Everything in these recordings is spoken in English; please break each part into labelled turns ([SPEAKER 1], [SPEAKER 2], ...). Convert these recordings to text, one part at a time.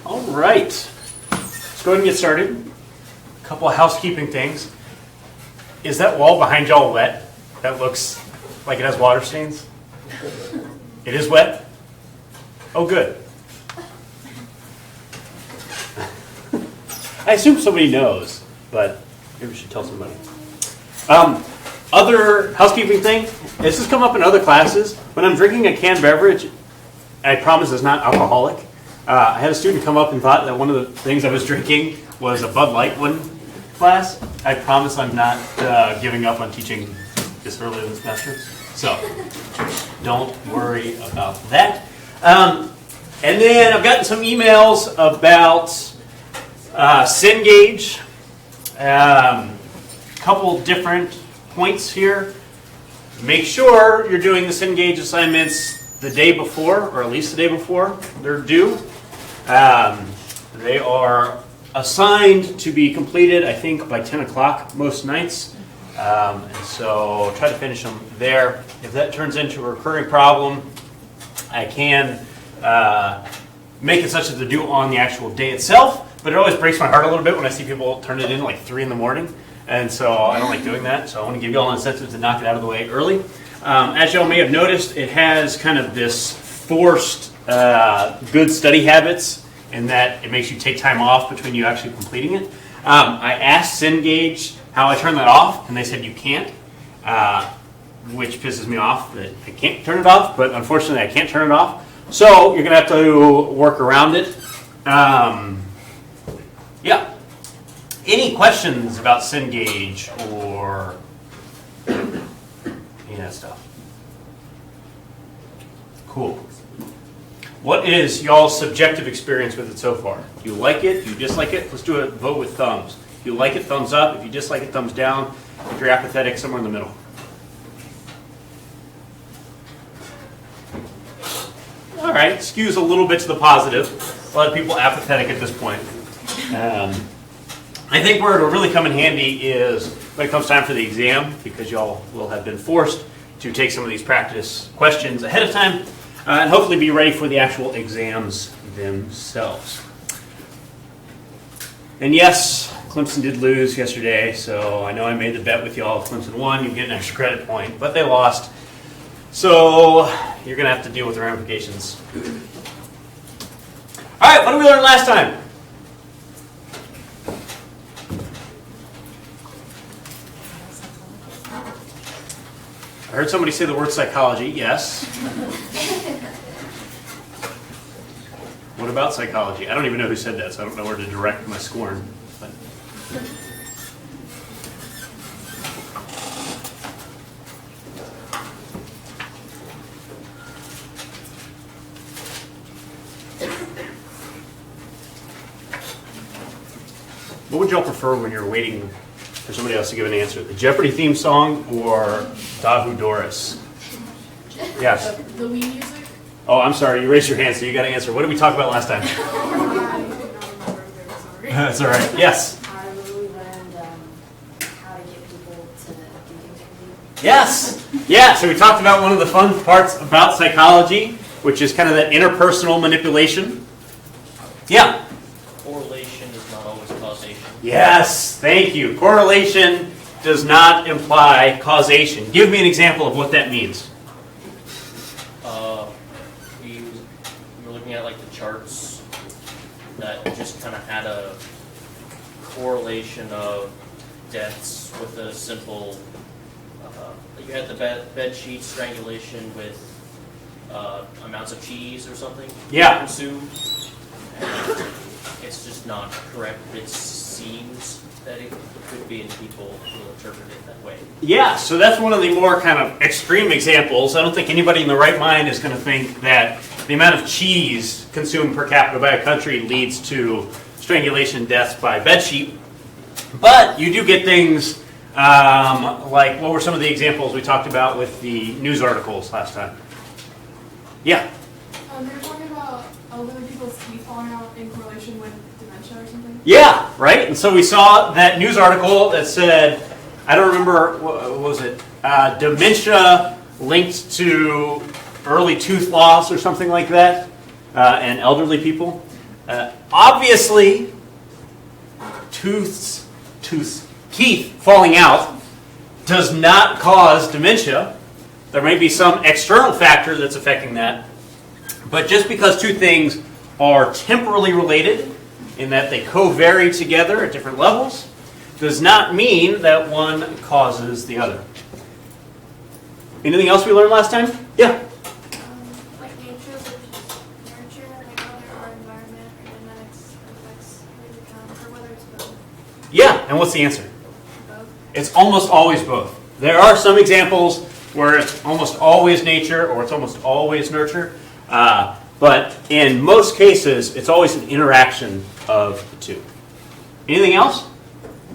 [SPEAKER 1] All right. Let's go ahead and get started. A couple of housekeeping things. Is that wall behind y'all wet? That looks like it has water stains. It is wet? Oh, good. I assume somebody knows, but maybe we should tell somebody. Other housekeeping thing, this has come up in other classes. When I'm drinking a canned beverage, I promise it's not alcoholic. I had a student come up and thought that one of the things I was drinking was a Bud Light one class. I promise I'm not giving up on teaching this early in the semester. So don't worry about that. And then I've gotten some emails about Cengage. Couple different points here. Make sure you're doing the Cengage assignments the day before, or at least the day before they're due. They are assigned to be completed, I think, by 10 o'clock most nights. And so try to finish them there. If that turns into a recurring problem, I can make it such that they're due on the actual day itself. But it always breaks my heart a little bit when I see people turn it in like 3 in the morning. And so I don't like doing that. So I want to give you all an incentive to knock it out of the way early. As y'all may have noticed, it has kind of this forced good study habits in that it makes you take time off between you actually completing it. I asked Cengage how I turn that off, and they said you can't, which pisses me off that I can't turn it off, but unfortunately I can't turn it off. So you're going to have to work around it. Yeah. Any questions about Cengage or any of that stuff? Cool. What is y'all's subjective experience with it so far? Do you like it? Do you dislike it? Let's do a vote with thumbs. If you like it, thumbs up. If you dislike it, thumbs down. If you're apathetic, somewhere in the middle. All right, skews a little bit to the positive. A lot of people apathetic at this point. I think where it'll really come in handy is when it comes time for the exam, because y'all will have been forced to take some of these practice questions ahead of time, and hopefully be ready for the actual exams themselves. And yes, Clemson did lose yesterday, so I know I made the bet with y'all. If Clemson won, you get an extra credit point, but they lost. So you're going to have to deal with the ramifications. All right, what did we learn last time? I heard somebody say the word psychology. Yes. What about psychology? I don't even know who said that, so I don't know where to direct my scorn. But. What would y'all prefer when you're waiting for somebody else to give an answer? The Jeopardy theme song or Dahu Doris? Yes.
[SPEAKER 2] The Wii music?
[SPEAKER 1] Oh, I'm sorry. You raised your hand, so you got to answer. What did we talk about last time?
[SPEAKER 2] I do not remember. I'm sorry.
[SPEAKER 1] That's all right. Yes.
[SPEAKER 3] I really learned how to get people to do things for me.
[SPEAKER 1] Yes. Yeah. So we talked about one of the fun parts about psychology, which is kind of that interpersonal manipulation. Yeah.
[SPEAKER 4] Correlation is not always causation.
[SPEAKER 1] Yes. Thank you. Correlation does not imply causation. Give me an example of what that means.
[SPEAKER 4] We were looking at like the charts that just kind of had a correlation of deaths with a simple. You had the bed sheet strangulation with amounts of cheese or something.
[SPEAKER 1] Yeah.
[SPEAKER 4] Consumed. And it's just not correct. It seems that it could be, and people will interpret it that way.
[SPEAKER 1] Yeah, so that's one of the more kind of extreme examples. I don't think anybody in the right mind is going to think that the amount of cheese consumed per capita by a country leads to strangulation deaths by bedsheet. But you do get things like, what were some of the examples we talked about with the news articles last time? Yeah?
[SPEAKER 2] They were talking about elderly people's teeth falling out in correlation with dementia or something.
[SPEAKER 1] Yeah, right? And so we saw that news article that said, I don't remember, what was it? Dementia linked to early tooth loss or something like that. and elderly people. Obviously, teeth falling out does not cause dementia. There may be some external factor that's affecting that. But just because two things are temporally related in that they co-vary together at different levels does not mean that one causes the other. Anything else we learned last time? Yeah?
[SPEAKER 2] Like nature versus nurture, like whether our environment or genetics affects how we become, or whether it's both.
[SPEAKER 1] Yeah, and what's the answer?
[SPEAKER 2] Both.
[SPEAKER 1] It's almost always both. There are some examples where it's almost always nature or it's almost always nurture. But in most cases, it's always an interaction of the two. Anything else?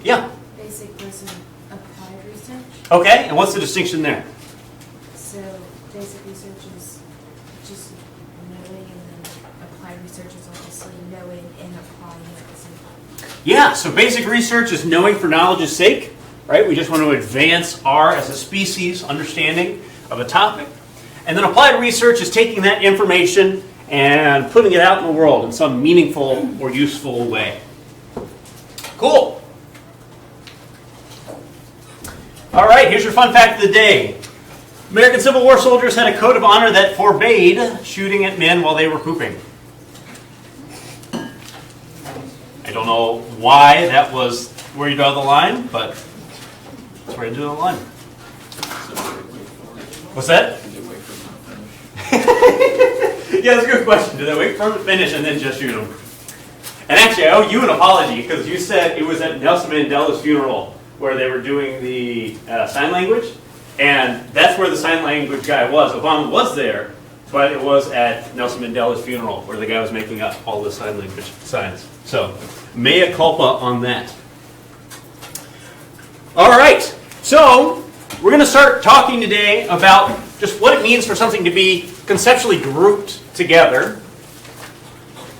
[SPEAKER 1] Yeah.
[SPEAKER 3] Basic versus applied research.
[SPEAKER 1] Okay, and what's the distinction there?
[SPEAKER 3] So basic research is just knowing, and then applied research is obviously knowing and applying it at the same time.
[SPEAKER 1] Yeah, so basic research is knowing for knowledge's sake, right? We just want to advance our, as a species, understanding of a topic. And then applied research is taking that information and putting it out in the world in some meaningful or useful way. Cool. All right, here's your fun fact of the day. American Civil War soldiers had a code of honor that forbade shooting at men while they were pooping. I don't know why that was where you draw the line, but that's where you draw the line. What's that? Yeah, that's a good question. Did they wait for him to finish and then just shoot him? And actually, I owe you an apology because you said it was at Nelson Mandela's funeral where they were doing the sign language, and that's where the sign language guy was. Obama was there, but it was at Nelson Mandela's funeral where the guy was making up all the sign language signs. So, mea culpa on that. All right, so we're going to start talking today about just what it means for something to be conceptually grouped together.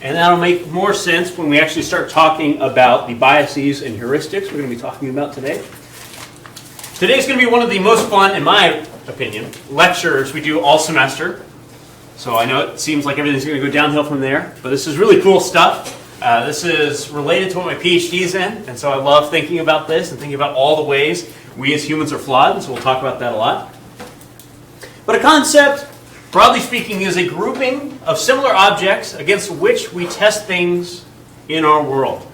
[SPEAKER 1] And that'll make more sense when we actually start talking about the biases and heuristics we're going to be talking about today. Today's going to be one of the most fun, in my opinion, lectures we do all semester. So I know it seems like everything's going to go downhill from there, but this is really cool stuff. This is related to what my PhD is in, and so I love thinking about this and thinking about all the ways we as humans are flawed, and so we'll talk about that a lot. But a concept, broadly speaking, is a grouping of similar objects against which we test things in our world.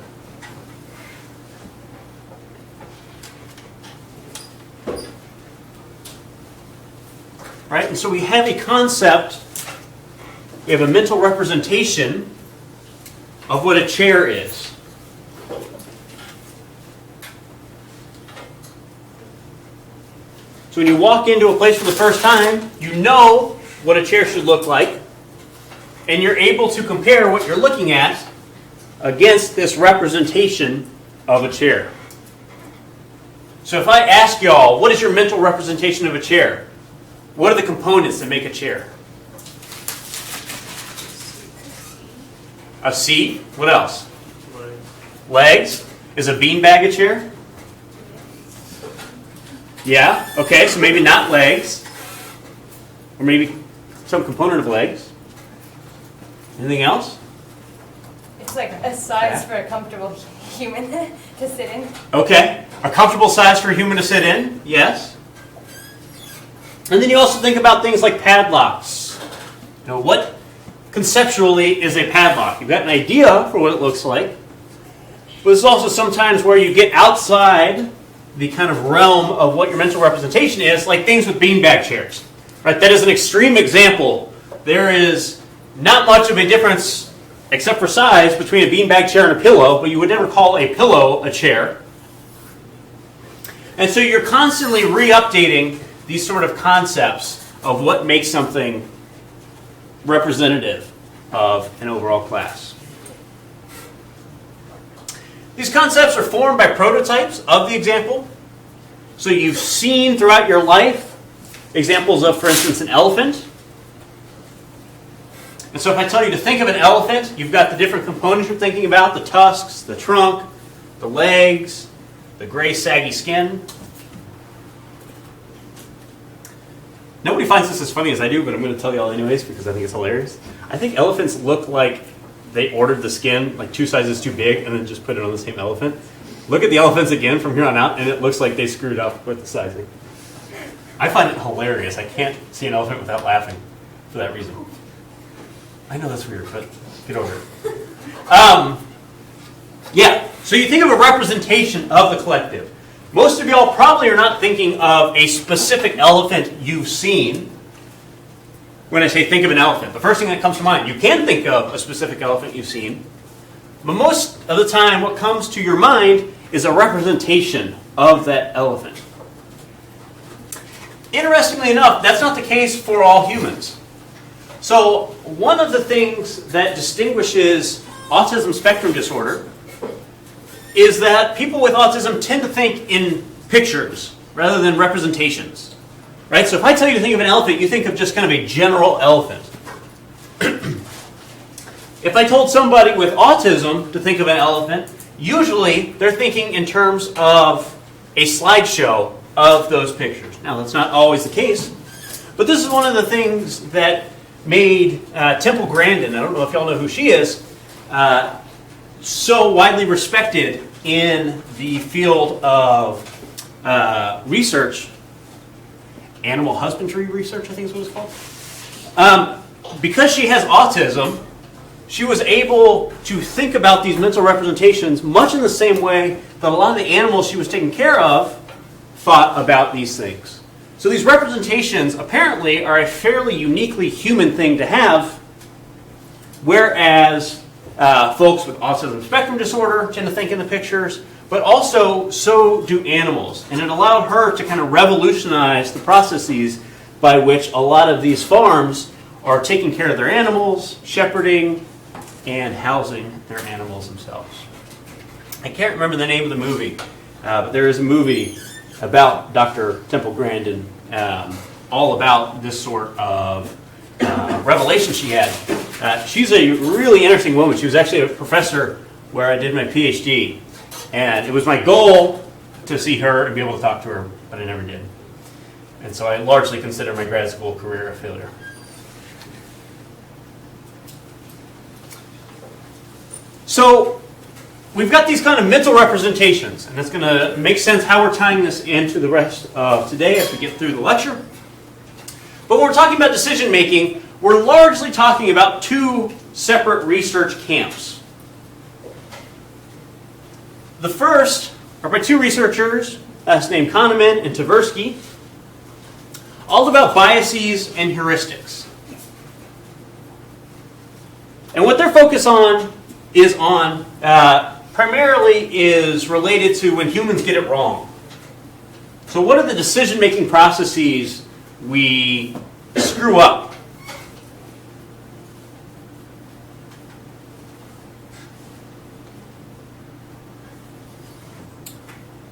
[SPEAKER 1] Right? And so we have a concept, we have a mental representation of what a chair is. So when you walk into a place for the first time, you know what a chair should look like, and you're able to compare what you're looking at against this representation of a chair. So if I ask y'all, what is your mental representation of a chair? What are the components that make a chair? A seat. What else? Legs. Is a beanbag a chair? Yeah. Okay, so maybe not legs. Or maybe some component of legs. Anything else?
[SPEAKER 5] It's like a size for a comfortable human to sit in.
[SPEAKER 1] Okay. A comfortable size for a human to sit in. Yes. And then you also think about things like padlocks. You know, what conceptually is a padlock? You've got an idea for what it looks like. But it's also sometimes where you get outside the kind of realm of what your mental representation is, like things with beanbag chairs. Right? That is an extreme example. There is not much of a difference, except for size, between a beanbag chair and a pillow, but you would never call a pillow a chair. And so you're constantly re-updating these sort of concepts of what makes something representative of an overall class. These concepts are formed by prototypes of the example. So you've seen throughout your life examples of, for instance, an elephant. And so if I tell you to think of an elephant, you've got the different components you're thinking about, the tusks, the trunk, the legs, the gray saggy skin. Nobody finds this as funny as I do, but I'm going to tell you all anyways because I think it's hilarious. I think elephants look like they ordered the skin like 2 sizes too big and then just put it on the same elephant. Look at the elephants again from here on out, and it looks like they screwed up with the sizing. I find it hilarious. I can't see an elephant without laughing for that reason. I know that's weird, but get over it. Yeah, so you think of a representation of the collective. Most of y'all probably are not thinking of a specific elephant you've seen. When I say think of an elephant, the first thing that comes to mind, you can think of a specific elephant you've seen, but most of the time what comes to your mind is a representation of that elephant. Interestingly enough, that's not the case for all humans. So one of the things that distinguishes autism spectrum disorder is that people with autism tend to think in pictures rather than representations. Right? So if I tell you to think of an elephant, you think of just kind of a general elephant. If I told somebody with autism to think of an elephant, usually they're thinking in terms of a slideshow of those pictures. Now, that's not always the case, but this is one of the things that made Temple Grandin, I don't know if y'all know who she is, so widely respected in the field of research. Animal husbandry research, I think is what it's called. Because she has autism, she was able to think about these mental representations much in the same way that a lot of the animals she was taking care of thought about these things. So these representations apparently are a fairly uniquely human thing to have, whereas folks with autism spectrum disorder tend to think in the pictures, but also so do animals. And it allowed her to kind of revolutionize the processes by which a lot of these farms are taking care of their animals, shepherding, and housing their animals themselves. I can't remember the name of the movie, but there is a movie about Dr. Temple Grandin, all about this sort of revelation she had. She's a really interesting woman. She was actually a professor where I did my PhD. And it was my goal to see her and be able to talk to her, but I never did. And so I largely consider my grad school career a failure. So we've got these kind of mental representations, and it's going to make sense how we're tying this into the rest of today as we get through the lecture. But when we're talking about decision making, we're largely talking about 2 separate research camps. The first are by 2 researchers, named Kahneman and Tversky, all about biases and heuristics. And what their focus on is primarily is related to when humans get it wrong. So what are the decision-making processes we screw up?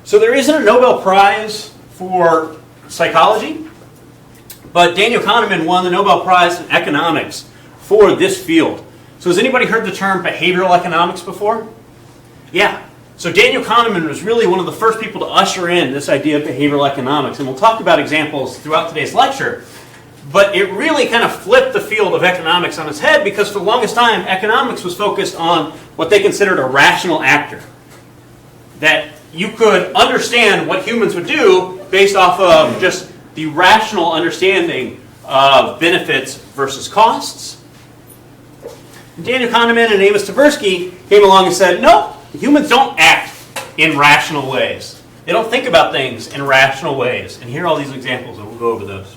[SPEAKER 1] So there isn't a Nobel Prize for psychology, but Daniel Kahneman won the Nobel Prize in economics for this field. So has anybody heard the term behavioral economics before? Yeah. So Daniel Kahneman was really one of the first people to usher in this idea of behavioral economics, and we'll talk about examples throughout today's lecture. But it really kind of flipped the field of economics on its head, because for the longest time, economics was focused on what they considered a rational actor. That you could understand what humans would do based off of just the rational understanding of benefits versus costs. And Daniel Kahneman and Amos Tversky came along and said, no, humans don't act in rational ways. They don't think about things in rational ways. And here are all these examples, and we'll go over those.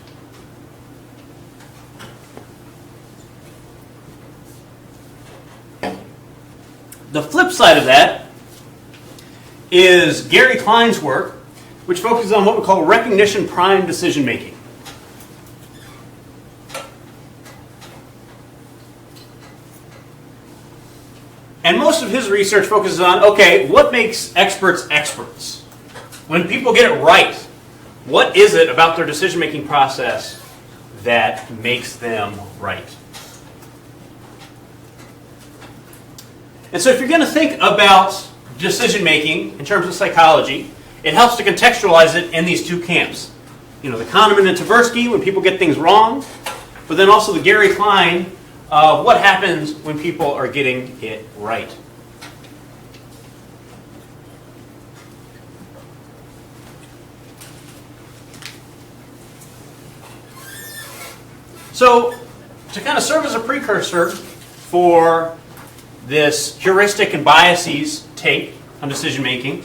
[SPEAKER 1] The flip side of that is Gary Klein's work, which focuses on what we call recognition prime decision making. And most of his research focuses on, okay, what makes experts experts? When people get it right, what is it about their decision making process that makes them right? And so if you're going to think about decision-making in terms of psychology, it helps to contextualize it in these 2 camps. You know, the Kahneman and Tversky, when people get things wrong, but then also the Gary Klein of what happens when people are getting it right. So, to kind of serve as a precursor for this heuristic and biases take on decision making,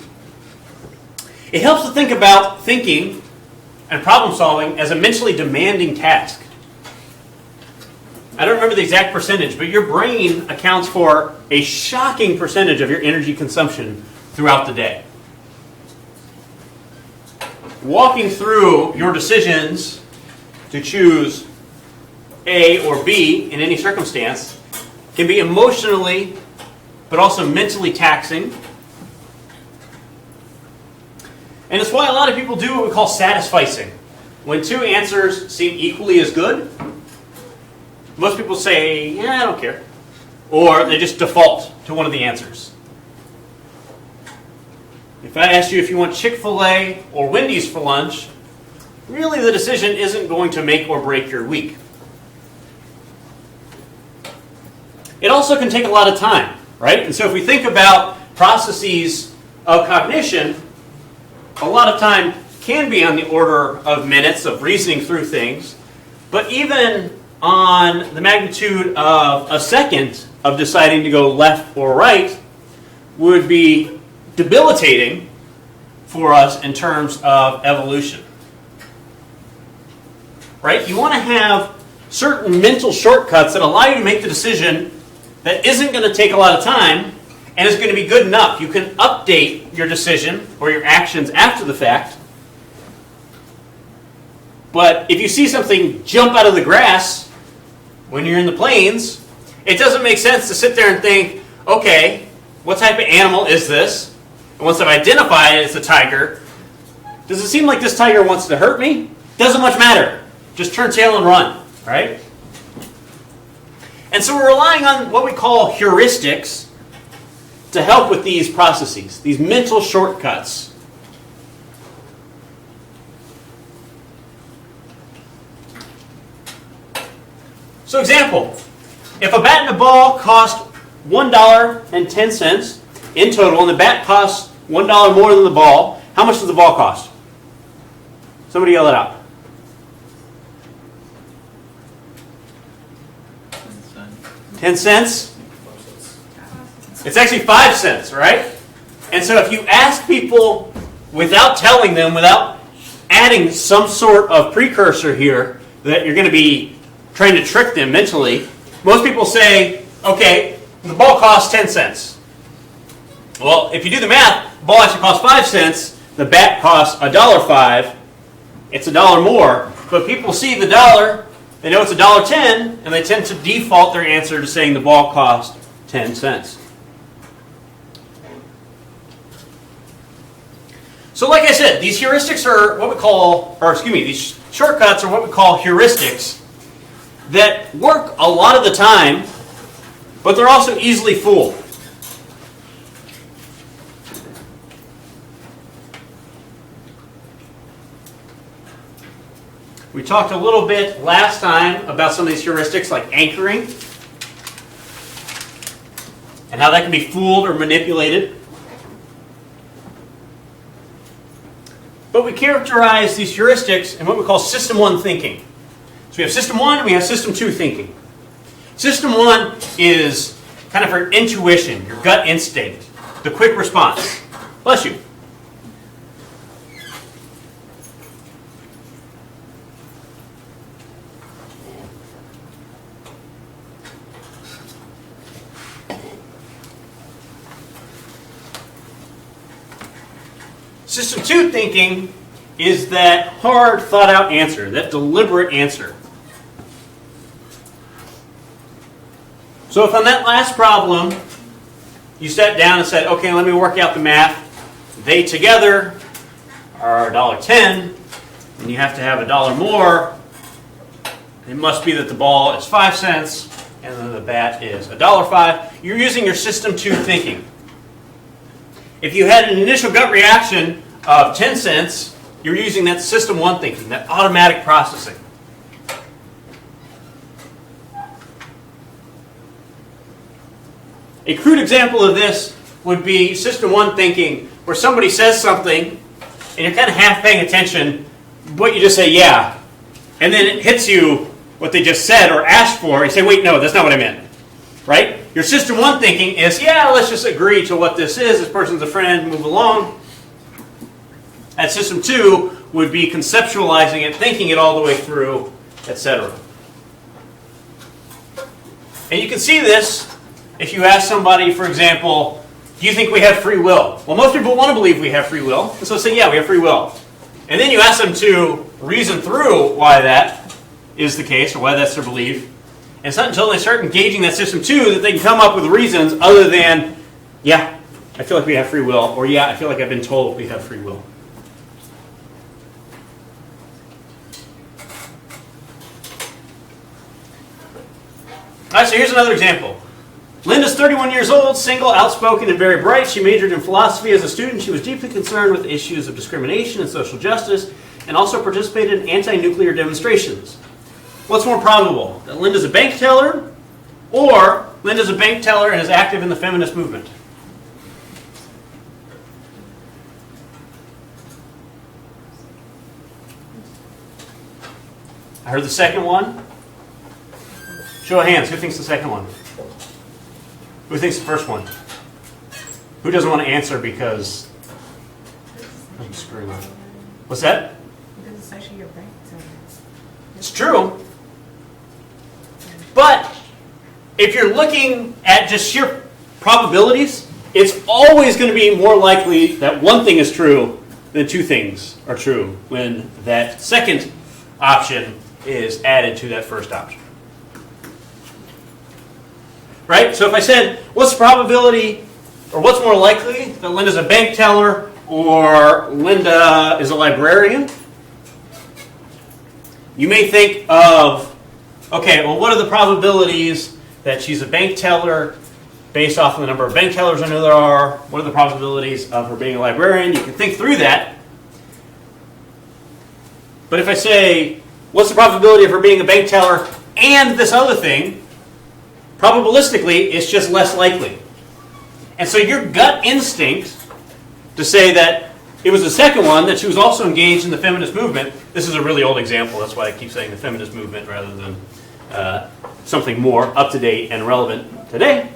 [SPEAKER 1] it helps to think about thinking and problem solving as a mentally demanding task. I don't remember the exact percentage, but your brain accounts for a shocking percentage of your energy consumption throughout the day. Walking through your decisions to choose A or B in any circumstance can be emotionally, but also mentally taxing. And it's why a lot of people do what we call satisficing. When two answers seem equally as good, most people say, yeah, I don't care. Or they just default to one of the answers. If I ask you if you want Chick-fil-A or Wendy's for lunch, really the decision isn't going to make or break your week. It also can take a lot of time, right? And so if we think about processes of cognition, a lot of time can be on the order of minutes of reasoning through things, but even on the magnitude of a second of deciding to go left or right would be debilitating for us in terms of evolution. Right? You want to have certain mental shortcuts that allow you to make the decision that isn't going to take a lot of time and is going to be good enough. You can update your decision or your actions after the fact. But if you see something jump out of the grass when you're in the plains, it doesn't make sense to sit there and think, okay, what type of animal is this? And once I've identified it as a tiger, does it seem like this tiger wants to hurt me? Doesn't much matter. Just turn tail and run, right? And so we're relying on what we call heuristics to help with these processes, these mental shortcuts. So example, if a bat and a ball cost $1.10 in total, and the bat costs $1 more than the ball, how much does the ball cost? Somebody yell it out. 10 cents? It's actually 5 cents, right? And so if you ask people without telling them, without adding some sort of precursor here, that you're going to be trying to trick them mentally, most people say, okay, the ball costs 10 cents. Well, if you do the math, the ball actually costs 5 cents, the bat costs $1.05, it's $1 more, but people see the dollar, they know it's $1.10, and they tend to default their answer to saying the ball cost 10 cents. So like I said, these heuristics are what we call, these shortcuts are what we call heuristics that work a lot of the time, but they're also easily fooled. We talked a little bit last time about some of these heuristics like anchoring and how that can be fooled or manipulated. But we characterize these heuristics in what we call System 1 thinking. So we have System 1 and we have System 2 thinking. System 1 is kind of your intuition, your gut instinct, the quick response. Bless you. System 2 thinking is that hard, thought-out answer, that deliberate answer. So if on that last problem, you sat down and said, okay, let me work out the math. They together are $1.10, and you have to have $1 more. It must be that the ball is 5 cents, and then the bat is $1.05. You're using your System 2 thinking. If you had an initial gut reaction of 10 cents, you're using that System 1 thinking, that automatic processing. A crude example of this would be system 1 thinking, where somebody says something and you're kind of half paying attention, but you just say, yeah. And then it hits you what they just said or asked for. You say, wait, no, that's not what I meant. Right? Your system 1 thinking is, yeah, let's just agree to what this is. This person's a friend, move along. And system 2 would be conceptualizing it, thinking it all the way through, etc. And you can see this if you ask somebody, for example, do you think we have free will? Well, most people want to believe we have free will, and so say, yeah, we have free will. And then you ask them to reason through why that is the case, or why that's their belief. And it's not until they start engaging that system 2 that they can come up with reasons other than, yeah, I feel like we have free will, or yeah, I feel like I've been told we have free will. All right, so here's another example. Linda's 31 years old, single, outspoken, and very bright. She majored in philosophy as a student. She was deeply concerned with issues of discrimination and social justice, and also participated in anti-nuclear demonstrations. What's more probable, that Linda's a bank teller, or Linda's a bank teller and is active in the feminist movement? I heard the second one. Show of hands, who thinks the second one? Who thinks the first one? Who doesn't want to answer because I'm screwing up? What's that?
[SPEAKER 3] Because it's actually your bank.
[SPEAKER 1] It's true. But if you're looking at just sheer probabilities, it's always going to be more likely that one thing is true than two things are true when that second option is added to that first option. Right? So if I said, what's the probability, or what's more likely, that Linda's a bank teller or Linda is a librarian? You may think of, okay, well, what are the probabilities that she's a bank teller based off of the number of bank tellers I know there are? What are the probabilities of her being a librarian? You can think through that. But if I say, what's the probability of her being a bank teller and this other thing? Probabilistically, it's just less likely. And so your gut instinct to say that it was the second one, that she was also engaged in the feminist movement, this is a really old example, that's why I keep saying the feminist movement rather than something more up-to-date and relevant today,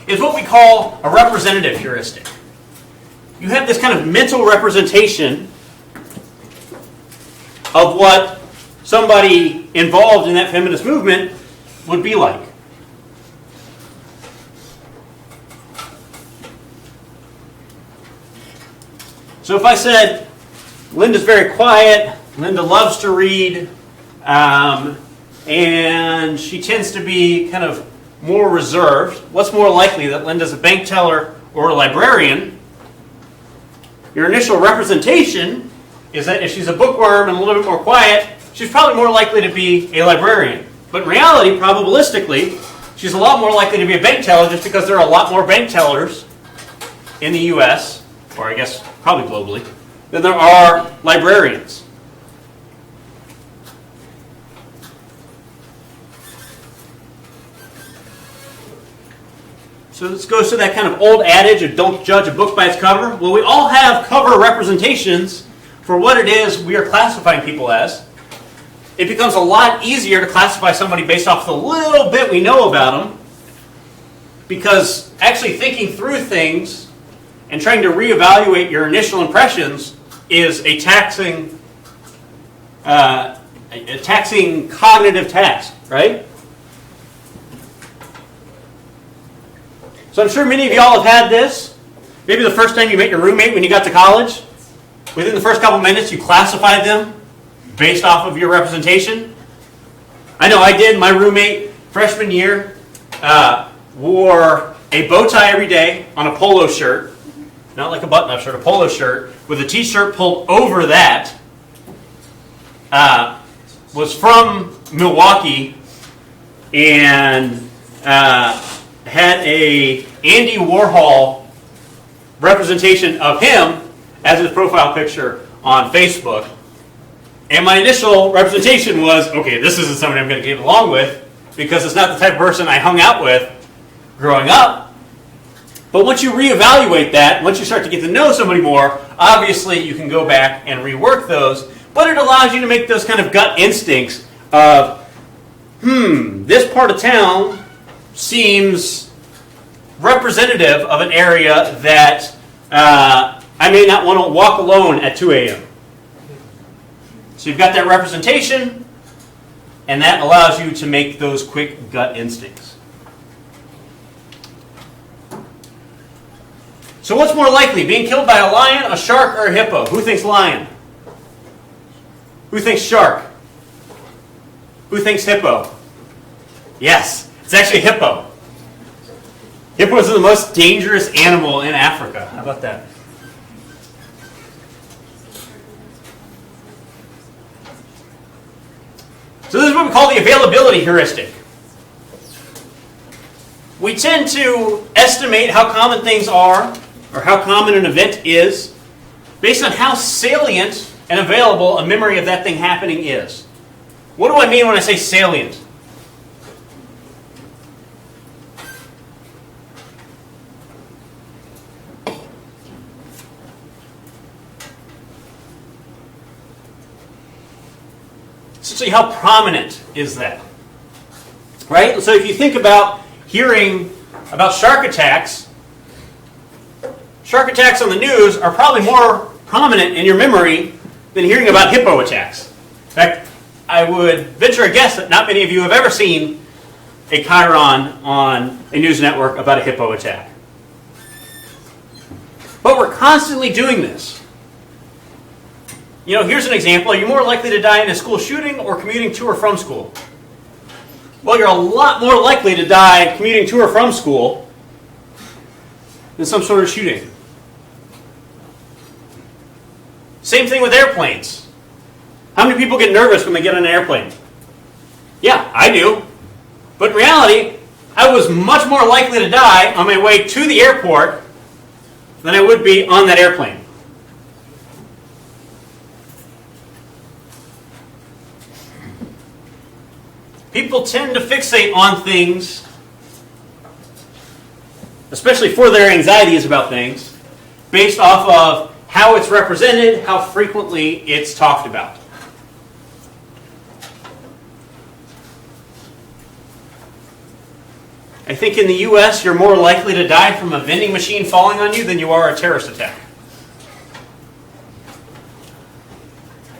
[SPEAKER 1] is what we call a representative heuristic. You have this kind of mental representation of what somebody involved in that feminist movement would be like. So if I said, Linda's very quiet, Linda loves to read, and she tends to be kind of more reserved, what's more likely, that Linda's a bank teller or a librarian? Your initial representation is that if she's a bookworm and a little bit more quiet, she's probably more likely to be a librarian. But in reality, probabilistically, she's a lot more likely to be a bank teller just because there are a lot more bank tellers in the US, or I guess probably globally, than there are librarians. So this goes to that kind of old adage of don't judge a book by its cover. Well, we all have cover representations for what it is we are classifying people as. It becomes a lot easier to classify somebody based off the little bit we know about them, because actually thinking through things and trying to reevaluate your initial impressions is a taxing cognitive task, right? So I'm sure many of y'all have had this. Maybe the first time you met your roommate when you got to college, within the first couple minutes you classified them based off of your representation. I know I did. My roommate, freshman year, wore a bow tie every day on a polo shirt. Not like a button-up shirt, a polo shirt, with a t-shirt pulled over that. Was from Milwaukee and had a Andy Warhol representation of him as his profile picture on Facebook. And my initial representation was, okay, this isn't somebody I'm going to get along with because it's not the type of person I hung out with growing up. But once you reevaluate that, once you start to get to know somebody more, obviously you can go back and rework those. But it allows you to make those kind of gut instincts of, this part of town seems representative of an area that I may not want to walk alone at 2 a.m. So you've got that representation, and that allows you to make those quick gut instincts. So what's more likely, being killed by a lion, a shark, or a hippo? Who thinks lion? Who thinks shark? Who thinks hippo? Yes, it's actually a hippo. Hippos are the most dangerous animal in Africa. How about that? So this is what we call the availability heuristic. We tend to estimate how common things are, or how common an event is, based on how salient and available a memory of that thing happening is. What do I mean when I say salient? Essentially, how prominent is that? Right? So if you think about hearing about shark attacks on the news are probably more prominent in your memory than hearing about hippo attacks. In fact, I would venture a guess that not many of you have ever seen a chyron on a news network about a hippo attack. But we're constantly doing this. You know, here's an example. Are you more likely to die in a school shooting or commuting to or from school? Well, you're a lot more likely to die commuting to or from school than some sort of shooting. Same thing with airplanes. How many people get nervous when they get on an airplane? Yeah, I do. But in reality, I was much more likely to die on my way to the airport than I would be on that airplane. People tend to fixate on things, especially for their anxieties about things, based off of how it's represented, how frequently it's talked about. I think in the US, you're more likely to die from a vending machine falling on you than you are a terrorist attack.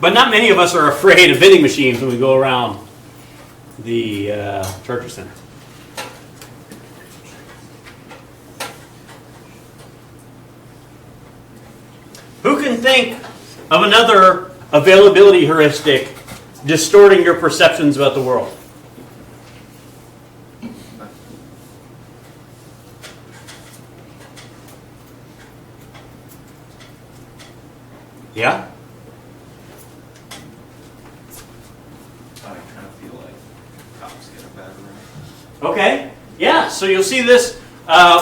[SPEAKER 1] But not many of us are afraid of vending machines when we go around the Charter Center. Who can think of another availability heuristic distorting your perceptions about the world? Yeah? Okay, yeah, so you'll see this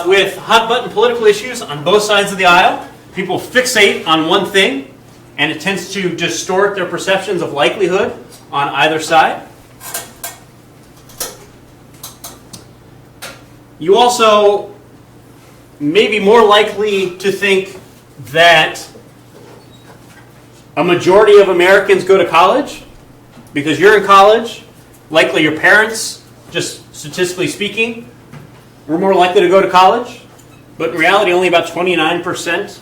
[SPEAKER 1] with hot-button political issues on both sides of the aisle. People fixate on one thing, and it tends to distort their perceptions of likelihood on either side. You also may be more likely to think that a majority of Americans go to college because you're in college. Likely your parents, just statistically speaking, were more likely to go to college. But in reality, only about 29%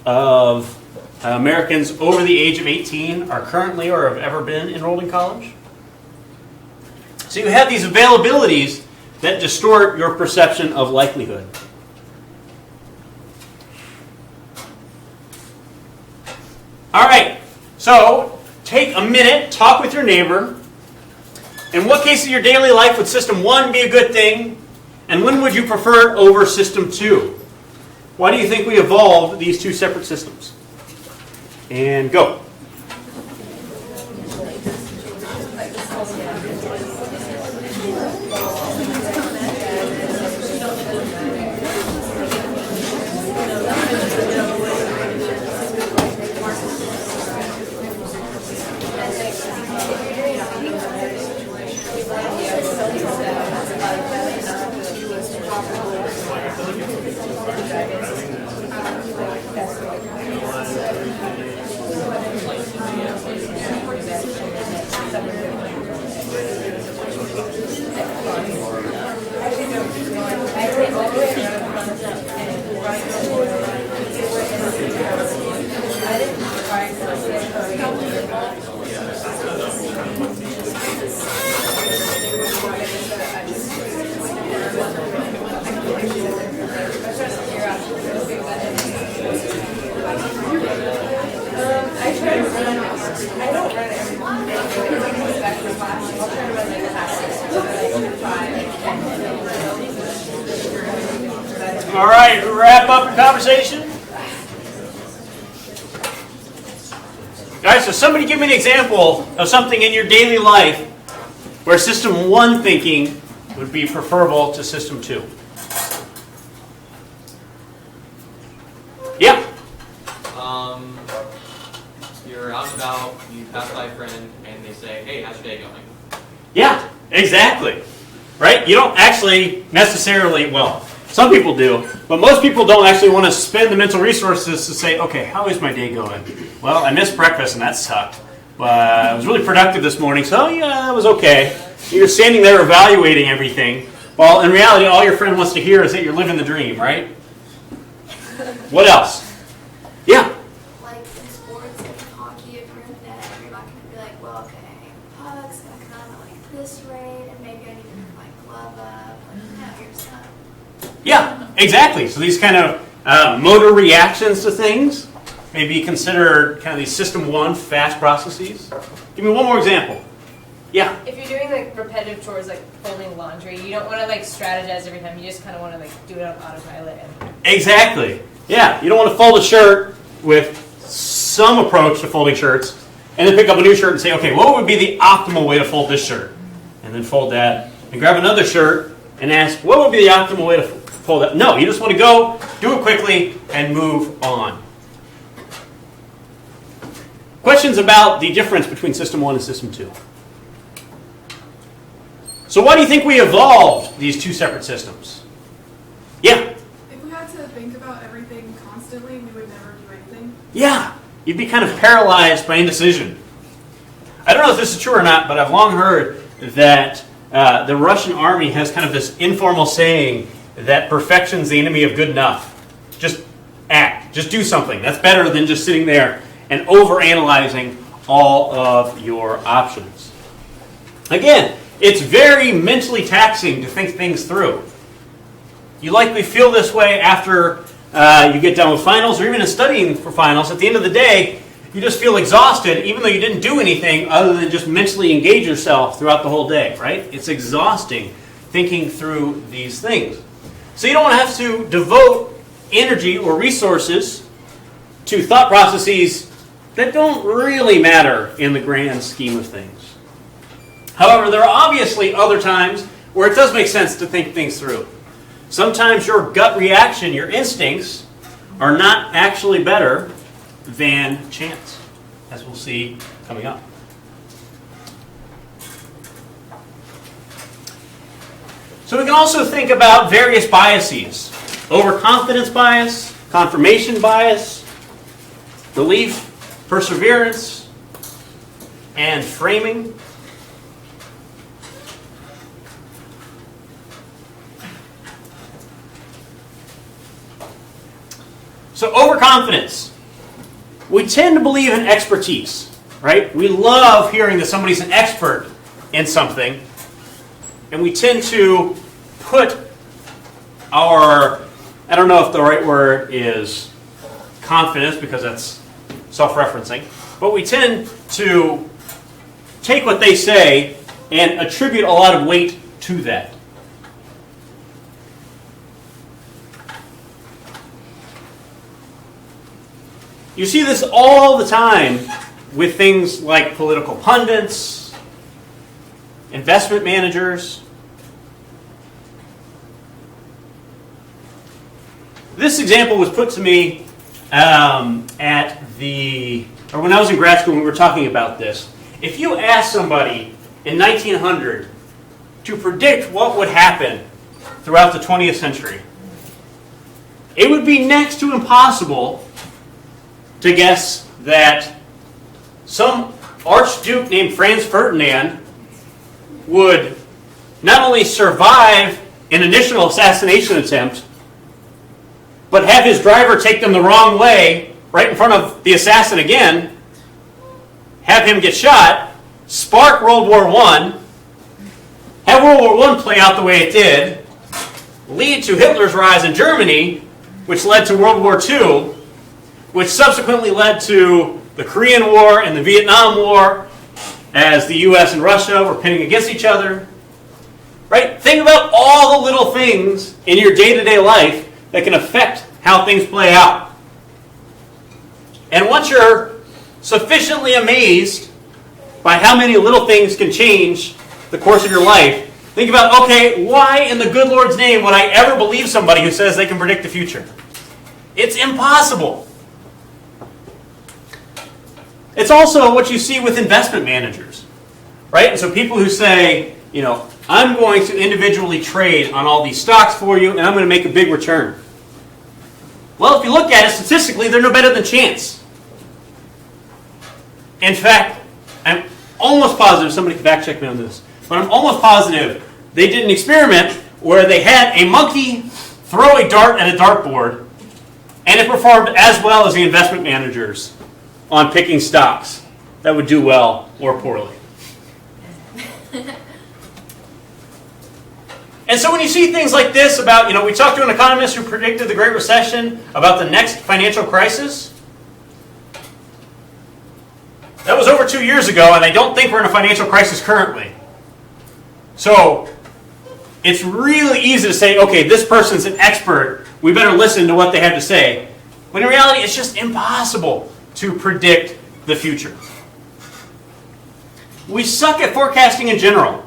[SPEAKER 1] of Americans over the age of 18 are currently or have ever been enrolled in college. So you have these availabilities that distort your perception of likelihood. All right, so take a minute, talk with your neighbor. In what case of your daily life would System 1 be a good thing? And when would you prefer it over System 2? Why do you think we evolved these two separate systems? And go. All right, wrap up the conversation. Guys, so somebody give me an example of something in your daily life where system 1 thinking would be preferable to system 2. Yeah.
[SPEAKER 6] You're out and about, you pass by a friend, and they say, hey, how's your day going?
[SPEAKER 1] Yeah, exactly. Right? You don't actually necessarily, well, some people do, but most people don't actually want to spend the mental resources to say, okay, how is my day going? Well, I missed breakfast and that sucked, but I was really productive this morning, so yeah, that was okay. You're standing there evaluating everything, while in reality all your friend wants to hear is that you're living the dream, right? What else? Yeah?
[SPEAKER 2] Like in sports, like in hockey, if you're in the net, you're not going to be like, well, okay, puck's going to come at like this rate, and maybe I need to pick my glove up. Like, no, you're just not.
[SPEAKER 1] Yeah, exactly. So these kind of motor reactions to things may be considered kind of these system 1 fast processes. Give me one more example. Yeah?
[SPEAKER 5] If you're doing like repetitive chores like folding laundry, you don't want to like strategize every time. You just kind of want to like do it on autopilot.
[SPEAKER 1] Exactly. Yeah, you don't want to fold a shirt with some approach to folding shirts and then pick up a new shirt and say, okay, what would be the optimal way to fold this shirt? And then fold that and grab another shirt and ask, what would be the optimal way to fold that? No, you just want to go, do it quickly, and move on. Questions about the difference between System 1 and System 2? So why do you think we evolved these two separate systems? Yeah?
[SPEAKER 7] If we had to think about everything constantly, we would never do anything.
[SPEAKER 1] Yeah, you'd be kind of paralyzed by indecision. I don't know if this is true or not, but I've long heard that the Russian army has kind of this informal saying that perfection's the enemy of good enough. Just act. Just do something. That's better than just sitting there and overanalyzing all of your options. Again, it's very mentally taxing to think things through. You likely feel this way after you get done with finals or even in studying for finals. At the end of the day, you just feel exhausted even though you didn't do anything other than just mentally engage yourself throughout the whole day, right? It's exhausting thinking through these things. So you don't want to have to devote energy or resources to thought processes that don't really matter in the grand scheme of things. However, there are obviously other times where it does make sense to think things through. Sometimes your gut reaction, your instincts, are not actually better than chance, as we'll see coming up. So we can also think about various biases. Overconfidence bias, confirmation bias, belief, perseverance, and framing. So overconfidence. We tend to believe in expertise, right? We love hearing that somebody's an expert in something, and we tend to put our, I don't know if the right word is confidence because that's self-referencing, but we tend to take what they say and attribute a lot of weight to that. You see this all the time with things like political pundits, investment managers. This example was put to me when I was in grad school, we were talking about this. If you asked somebody in 1900 to predict what would happen throughout the 20th century, it would be next to impossible to guess that some archduke named Franz Ferdinand would not only survive an initial assassination attempt, but have his driver take them the wrong way right in front of the assassin again, have him get shot, spark World War I, have World War I play out the way it did, lead to Hitler's rise in Germany, which led to World War II, which subsequently led to the Korean War and the Vietnam War, as the US and Russia were pitting against each other. Right? Think about all the little things in your day-to-day life that can affect how things play out. And once you're sufficiently amazed by how many little things can change the course of your life, think about, okay, why in the good Lord's name would I ever believe somebody who says they can predict the future? It's impossible. It's also what you see with investment managers, right? And so people who say, you know, I'm going to individually trade on all these stocks for you and I'm going to make a big return. Well, if you look at it statistically, they're no better than chance. In fact, I'm almost positive, somebody can fact check me on this, but I'm almost positive they did an experiment where they had a monkey throw a dart at a dartboard and it performed as well as the investment managers on picking stocks that would do well or poorly. And so when you see things like this about, we talked to an economist who predicted the Great Recession, about the next financial crisis. That was over 2 years ago, and I don't think we're in a financial crisis currently. So it's really easy to say, okay, this person's an expert, we better listen to what they have to say. When in reality, it's just impossible to predict the future. We suck at forecasting in general.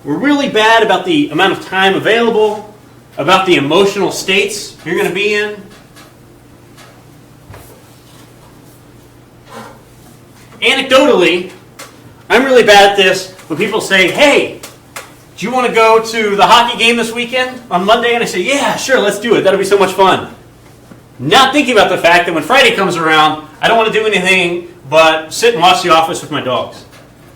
[SPEAKER 1] We're really bad about the amount of time available, about the emotional states you're going to be in. Anecdotally, I'm really bad at this when people say, hey, do you want to go to the hockey game this weekend on Monday? And I say, yeah, sure, let's do it. That'll be so much fun. Not thinking about the fact that when Friday comes around, I don't want to do anything but sit and watch The Office with my dogs.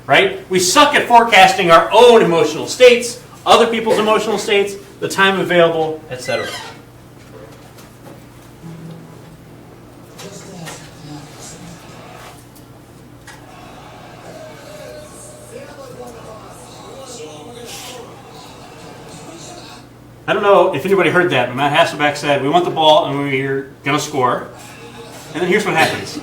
[SPEAKER 1] Right? We suck at forecasting our own emotional states, other people's emotional states, the time available, etc. I don't know if anybody heard that, but Matt Hasselbeck said, we want the ball and we're going to score. And then here's what happens.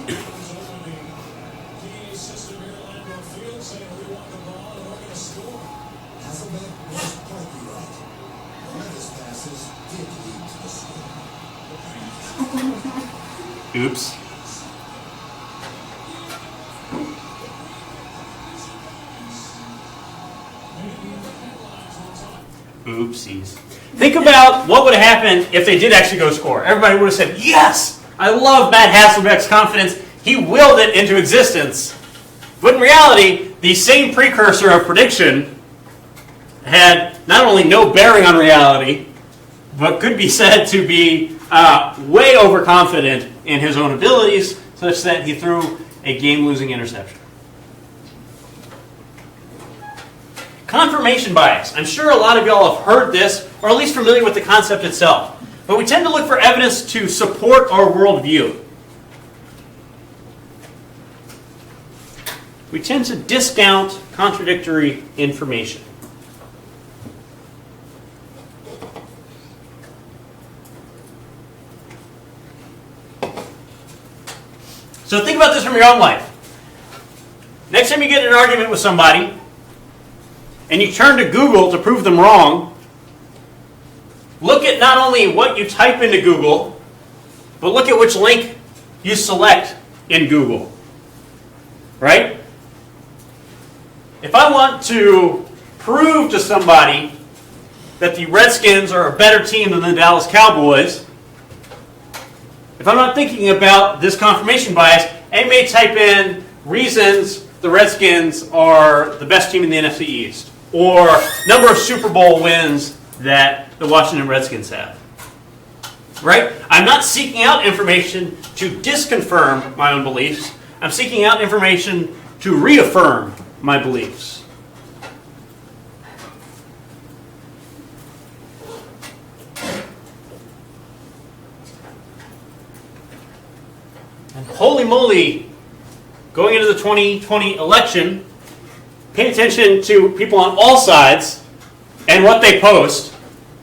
[SPEAKER 1] Oops. Oopsies. Think about what would have happened if they did actually go score. Everybody would have said, yes, I love Matt Hasselbeck's confidence. He willed it into existence. But in reality, the same precursor of prediction had not only no bearing on reality, but could be said to be way overconfident in his own abilities, such that he threw a game-losing interception. Confirmation bias. I'm sure a lot of y'all have heard this, or at least familiar with the concept itself. But we tend to look for evidence to support our worldview. We tend to discount contradictory information. So think about this from your own life. Next time you get in an argument with somebody, and you turn to Google to prove them wrong, look at not only what you type into Google, but look at which link you select in Google. Right? If I want to prove to somebody that the Redskins are a better team than the Dallas Cowboys, if I'm not thinking about this confirmation bias, I may type in reasons the Redskins are the best team in the NFC East, or number of Super Bowl wins that the Washington Redskins have. right? I'm not seeking out information to disconfirm my own beliefs. I'm seeking out information to reaffirm my beliefs. And holy moly, going into the 2020 election, pay attention to people on all sides and what they post.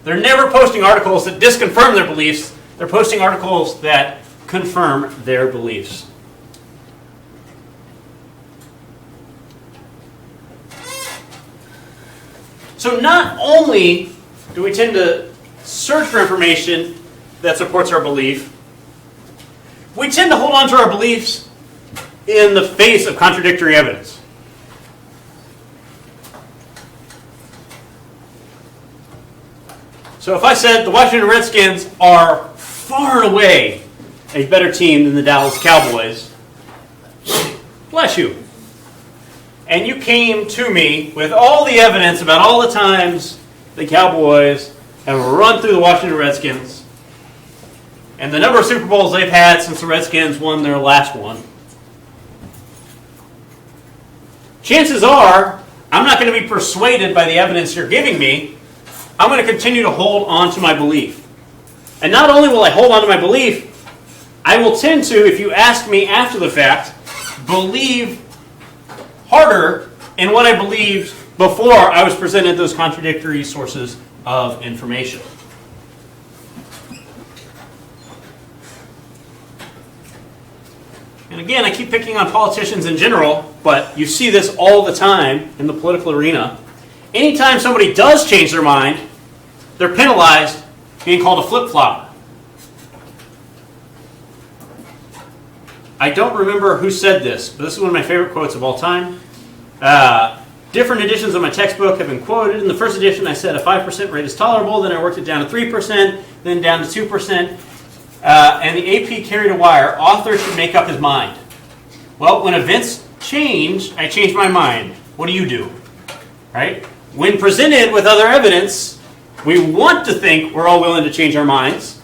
[SPEAKER 1] They're never posting articles that disconfirm their beliefs. They're posting articles that confirm their beliefs. So not only do we tend to search for information that supports our belief, we tend to hold on to our beliefs in the face of contradictory evidence. So if I said the Washington Redskins are far and away a better team than the Dallas Cowboys, bless you. And you came to me with all the evidence about all the times the Cowboys have run through the Washington Redskins and the number of Super Bowls they've had since the Redskins won their last one. Chances are, I'm not going to be persuaded by the evidence you're giving me. I'm going to continue to hold on to my belief. And not only will I hold on to my belief, I will tend to, if you ask me after the fact, believe harder in what I believed before I was presented those contradictory sources of information. And again, I keep picking on politicians in general, but you see this all the time in the political arena. Anytime somebody does change their mind, they're penalized, being called a flip-flop. I don't remember who said this, but this is one of my favorite quotes of all time. Different editions of my textbook have been quoted. In the first edition, I said a 5% rate is tolerable. Then I worked it down to 3%, then down to 2%. And the AP carried a wire. Author should make up his mind. Well, when events change, I change my mind. What do? Right? When presented with other evidence, we want to think we're all willing to change our minds.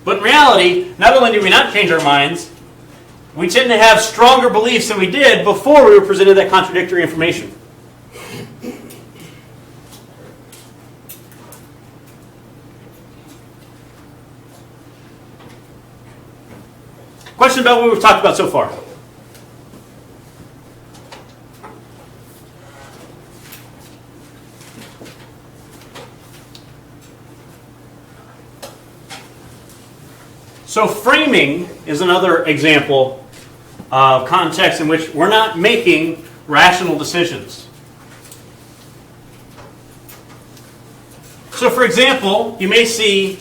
[SPEAKER 1] But in reality, not only do we not change our minds, we tend to have stronger beliefs than we did before we were presented that contradictory information. Question about what we've talked about so far. So framing is another example of context in which we're not making rational decisions. So for example, you may see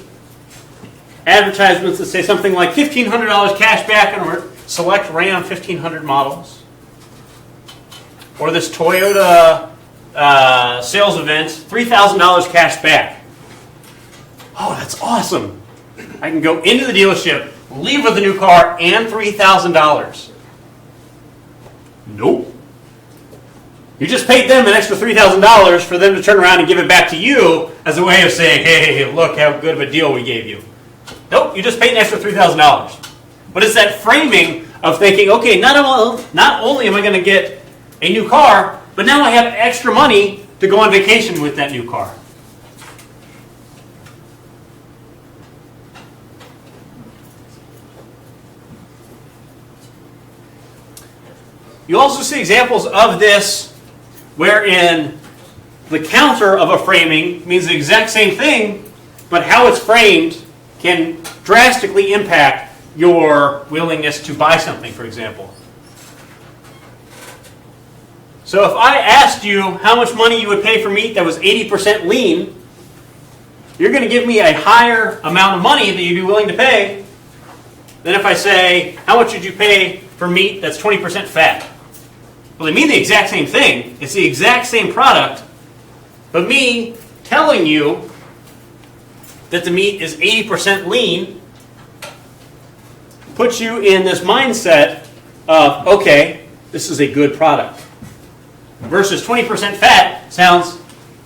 [SPEAKER 1] advertisements that say something like $1,500 cash back on select Ram 1500 models. Or this Toyota sales event, $3,000 cash back. Oh, that's awesome. I can go into the dealership, leave with a new car, and $3,000. Nope. You just paid them an extra $3,000 for them to turn around and give it back to you as a way of saying, hey, look how good of a deal we gave you. Nope, you just paid an extra $3,000. But it's that framing of thinking, okay, not only am I going to get a new car, but now I have extra money to go on vacation with that new car. You also see examples of this wherein the counter of a framing means the exact same thing, but how it's framed can drastically impact your willingness to buy something, for example. So if I asked you how much money you would pay for meat that was 80% lean, you're going to give me a higher amount of money that you'd be willing to pay than if I say, how much would you pay for meat that's 20% fat? Well, they mean the exact same thing. It's the exact same product, but me telling you that the meat is 80% lean puts you in this mindset of, okay, this is a good product. Versus 20% fat sounds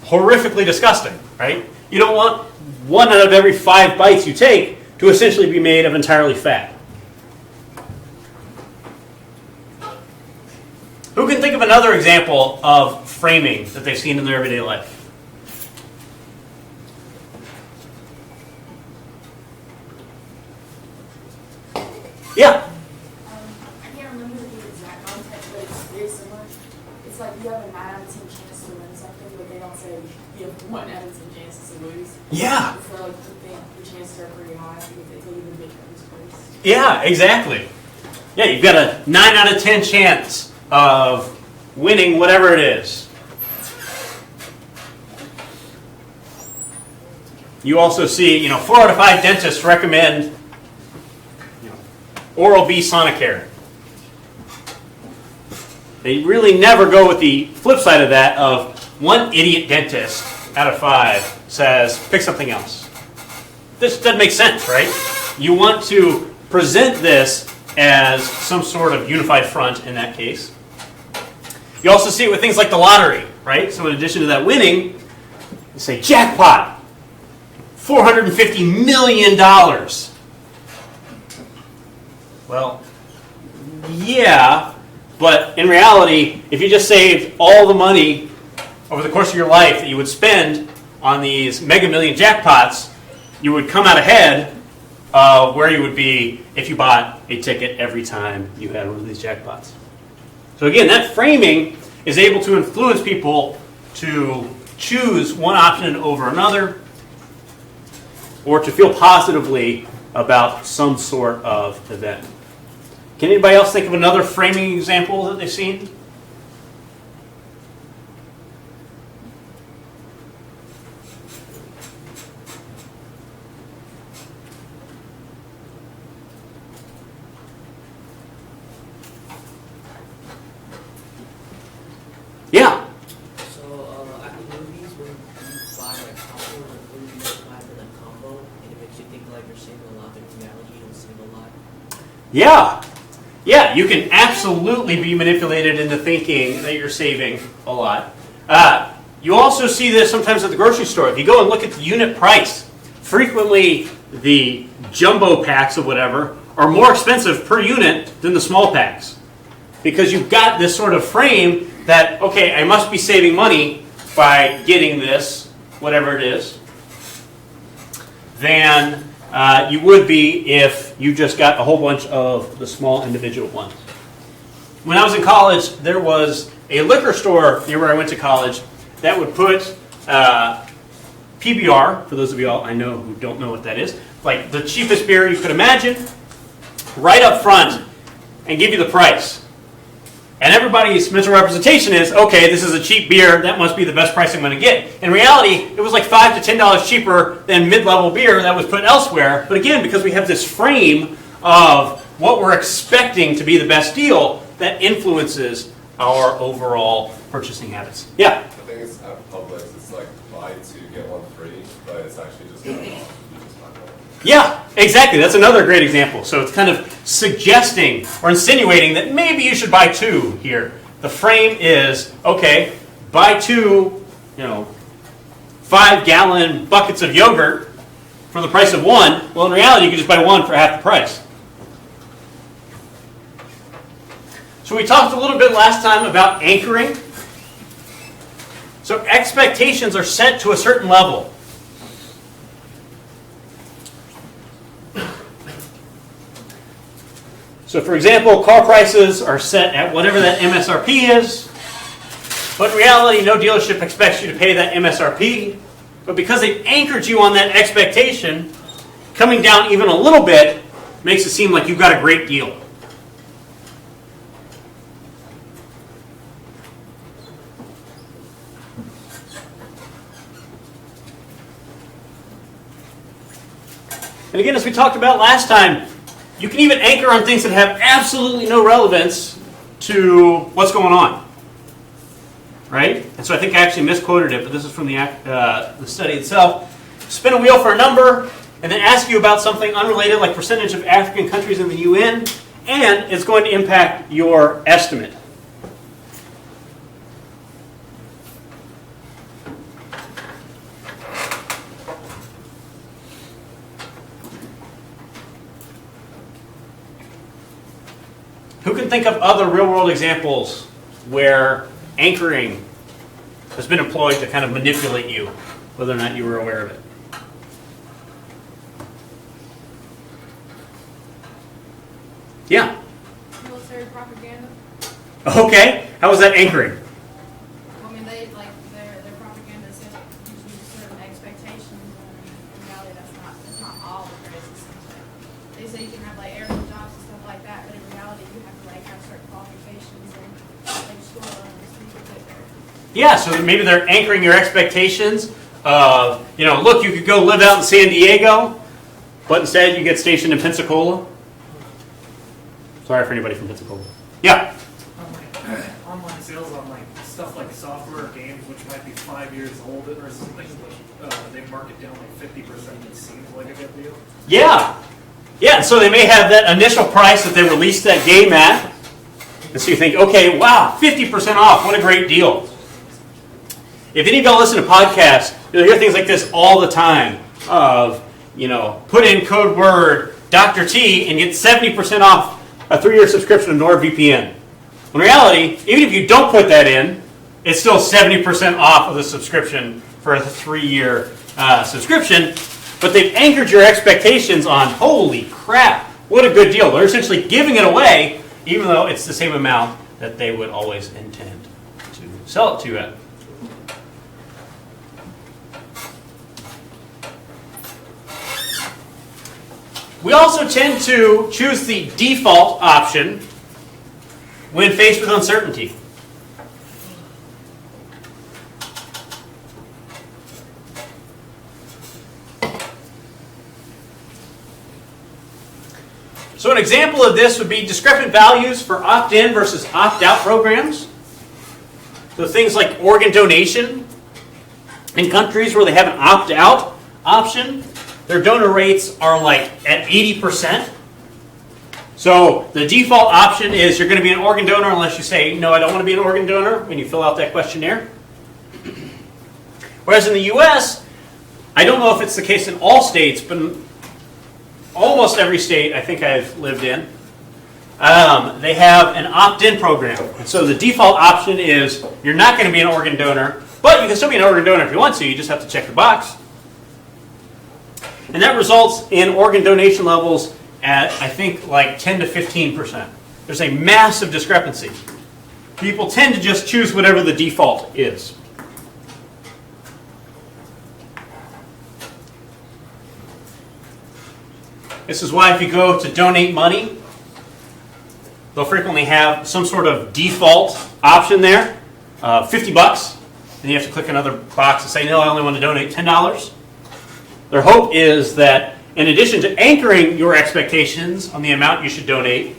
[SPEAKER 1] horrifically disgusting, right? You don't want 1 out of every 5 bites you take to essentially be made of entirely fat. Who can think of another example of framing that they've seen in their everyday life? Yeah.
[SPEAKER 8] I can't remember the exact context, but it's very similar. It's like you have a 9 out of 10 chance to win something, but they don't say you have 1 out of 10 chances to lose.
[SPEAKER 1] Yeah.
[SPEAKER 8] It's like you think the chances are pretty high because they tell you the big first place.
[SPEAKER 1] Yeah, exactly. Yeah, you've got a 9 out of 10 chance of winning whatever it is. You also see, 4 out of 5 dentists recommend Oral-B Sonicare. They really never go with the flip side of that of 1 idiot dentist out of 5 says, pick something else. This doesn't make sense, right? You want to present this as some sort of unified front in that case. You also see it with things like the lottery, right? So in addition to that winning, you say, jackpot, $450 million. Well, yeah, but in reality, if you just saved all the money over the course of your life that you would spend on these mega million jackpots, you would come out ahead of where you would be if you bought a ticket every time you had one of these jackpots. So again, that framing is able to influence people to choose one option over another or to feel positively about some sort of event. Can anybody else think of another framing example that they've seen? Yeah.
[SPEAKER 9] So at the movies, when you buy like popcorn or food, you just buy for the combo, and it makes you think like you're saving a lot, but in reality you don't save a lot.
[SPEAKER 1] Yeah. Yeah, you can absolutely be manipulated into thinking that you're saving a lot. You also see this sometimes at the grocery store. If you go and look at the unit price, frequently the jumbo packs of whatever are more expensive per unit than the small packs. Because you've got this sort of frame that, okay, I must be saving money by getting this, whatever it is, than you would be if you just got a whole bunch of the small individual ones. When I was in college, there was a liquor store near where I went to college that would put PBR, for those of you all I know who don't know what that is, like the cheapest beer you could imagine, right up front and give you the price. And everybody's mental representation is, okay, this is a cheap beer, that must be the best price I'm going to get. In reality, it was like $5 to $10 cheaper than mid-level beer that was put elsewhere. But again, because we have this frame of what we're expecting to be the best deal, that influences our overall purchasing habits. Yeah?
[SPEAKER 10] I think it's at Publix, it's like buy 2, get 1 free, but it's actually just $1 off. You just buy 1.
[SPEAKER 1] Yeah, exactly. That's another great example. So it's kind of suggesting or insinuating that maybe you should buy 2 here. The frame is, okay, buy 2, 5-gallon buckets of yogurt for the price of 1. Well, in reality, you can just buy 1 for half the price. So we talked a little bit last time about anchoring. So expectations are set to a certain level. So for example, car prices are set at whatever that MSRP is, but in reality, no dealership expects you to pay that MSRP. But because they've anchored you on that expectation, coming down even a little bit makes it seem like you've got a great deal. And again, as we talked about last time, you can even anchor on things that have absolutely no relevance to what's going on. Right? And so I think I actually misquoted it, but this is from the study itself. Spin a wheel for a number, and then ask you about something unrelated, like percentage of African countries in the UN, and it's going to impact your estimate. Who can think of other real-world examples where anchoring has been employed to kind of manipulate you, whether or not you were aware of it? Yeah.
[SPEAKER 7] Military propaganda.
[SPEAKER 1] Okay. How was that anchoring?
[SPEAKER 7] I mean, they like their propaganda says usually certain expectations, and in reality, that's not all the crazy stuff. They say you can have like airline jobs and stuff like that, but in reality, you have to like have certain qualifications and like score levels so you can get there.
[SPEAKER 1] Yeah, so maybe they're anchoring your expectations of, look, you could go live out in San Diego, but instead you get stationed in Pensacola. Sorry for anybody from Pensacola. Yeah.
[SPEAKER 11] Online sales on like stuff like software or games, which might be 5 years old or something, but they mark it down like 50%. It seems like a good deal.
[SPEAKER 1] Yeah. Yeah, so they may have that initial price that they released that game at. And so you think, okay, wow, 50% off, what a great deal. If any of y'all listen to podcasts, you'll hear things like this all the time of, put in code word Dr. T and get 70% off a 3-year subscription to NordVPN. In reality, even if you don't put that in, it's still 70% off of the subscription for a 3-year subscription. But they've anchored your expectations on, holy crap, what a good deal. They're essentially giving it away, even though it's the same amount that they would always intend to sell it to you at. We also tend to choose the default option when faced with uncertainty. So an example of this would be discrepant values for opt-in versus opt-out programs. So things like organ donation in countries where they have an opt-out option, their donor rates are like at 80%. So the default option is you're going to be an organ donor unless you say, no, I don't want to be an organ donor when you fill out that questionnaire. Whereas in the US, I don't know if it's the case in all states, but in almost every state I think I've lived in, they have an opt-in program. And so the default option is you're not going to be an organ donor, but you can still be an organ donor if you want to. You just have to check the box. And that results in organ donation levels at, I think, like 10 to 15%. There's a massive discrepancy. People tend to just choose whatever the default is. This is why if you go to donate money, they'll frequently have some sort of default option there, $50, and you have to click another box and say, no, I only want to donate $10. Their hope is that in addition to anchoring your expectations on the amount you should donate,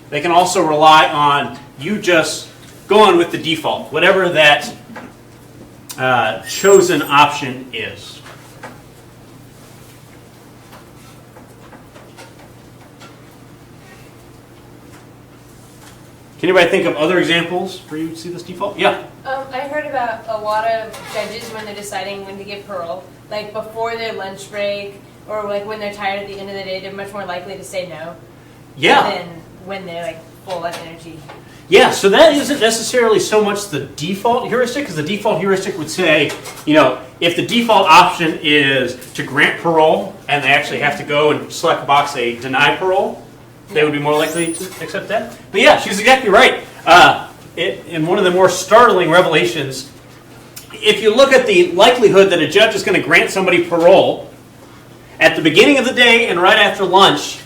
[SPEAKER 1] they can also rely on you just going with the default, whatever that chosen option is. Can anybody think of other examples where you would see this default? Yeah.
[SPEAKER 5] I heard about a lot of judges when they're deciding when to give parole, like before their lunch break or like when they're tired at the end of the day, they're much more likely to say no.
[SPEAKER 1] Yeah.
[SPEAKER 5] Than when they're like full of energy.
[SPEAKER 1] Yeah, so that isn't necessarily so much the default heuristic, because the default heuristic would say, if the default option is to grant parole and they actually have to go and select a box, they deny parole, they would be more likely to accept that. But yeah, she's exactly right. In one of the more startling revelations, if you look at the likelihood that a judge is going to grant somebody parole, at the beginning of the day and right after lunch,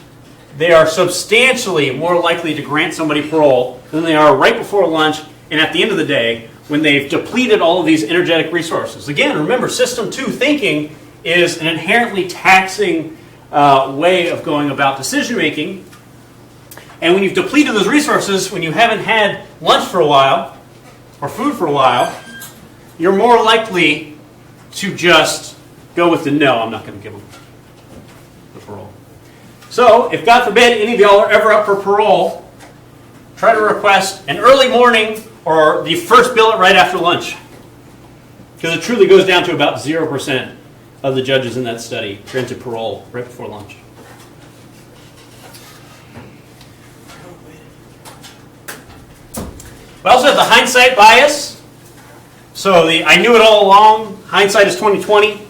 [SPEAKER 1] they are substantially more likely to grant somebody parole than they are right before lunch and at the end of the day when they've depleted all of these energetic resources. Again, remember, System 2 thinking is an inherently taxing way of going about decision making. And when you've depleted those resources, when you haven't had lunch for a while, or food for a while, you're more likely to just go with the no, I'm not going to give them the parole. So, if God forbid any of y'all are ever up for parole, try to request an early morning or the first billet right after lunch. Because it truly goes down to about 0% of the judges in that study granted parole right before lunch. We also have the hindsight bias. So the I knew it all along, hindsight is 20/20.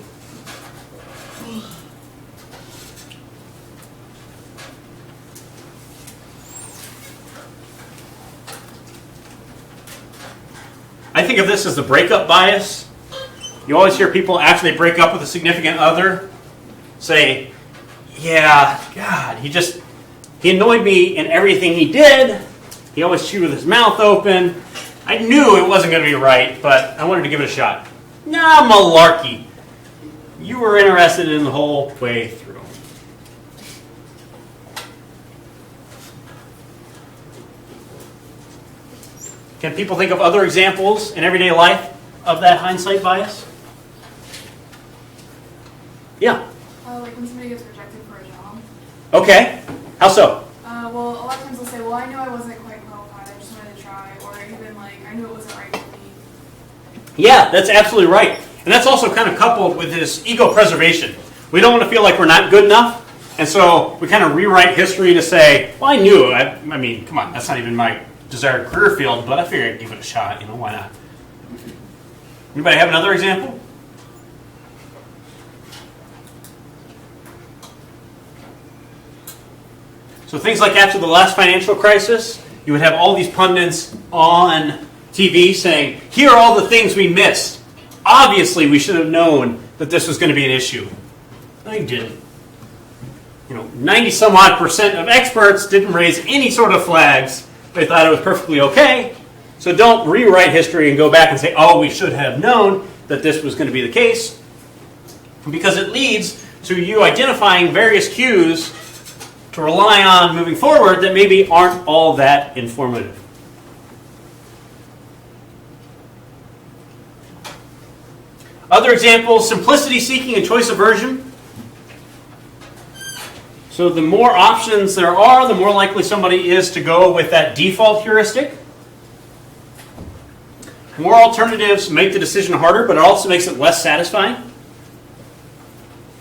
[SPEAKER 1] I think of this as the breakup bias. You always hear people after they break up with a significant other say, yeah, God, he annoyed me in everything he did. He always chewed with his mouth open. I knew it wasn't going to be right, but I wanted to give it a shot. Nah, malarkey. You were interested in the whole way through. Can people think of other examples in everyday life of that hindsight bias? Yeah.
[SPEAKER 7] Like when somebody gets rejected for a job.
[SPEAKER 1] Okay. How so?
[SPEAKER 7] Well, a lot of times they'll say, well, I knew I wasn't quite qualified, I just wanted to try, or even like, I knew it wasn't right for me.
[SPEAKER 1] Yeah, that's absolutely right. And that's also kind of coupled with this ego preservation. We don't want to feel like we're not good enough, and so we kind of rewrite history to say, well, I knew. I mean, come on, that's not even my desired career field, but I figured I'd give it a shot. You know, why not? Anybody have another example? So things like after the last financial crisis, you would have all these pundits on TV saying, here are all the things we missed. Obviously, we should have known that this was going to be an issue. No, you didn't. 90-some-odd% of experts didn't raise any sort of flags. They thought it was perfectly okay. So don't rewrite history and go back and say, oh, we should have known that this was going to be the case. Because it leads to you identifying various cues to rely on moving forward that maybe aren't all that informative. Other examples, simplicity seeking and choice aversion. So the more options there are, the more likely somebody is to go with that default heuristic. More alternatives make the decision harder, but it also makes it less satisfying.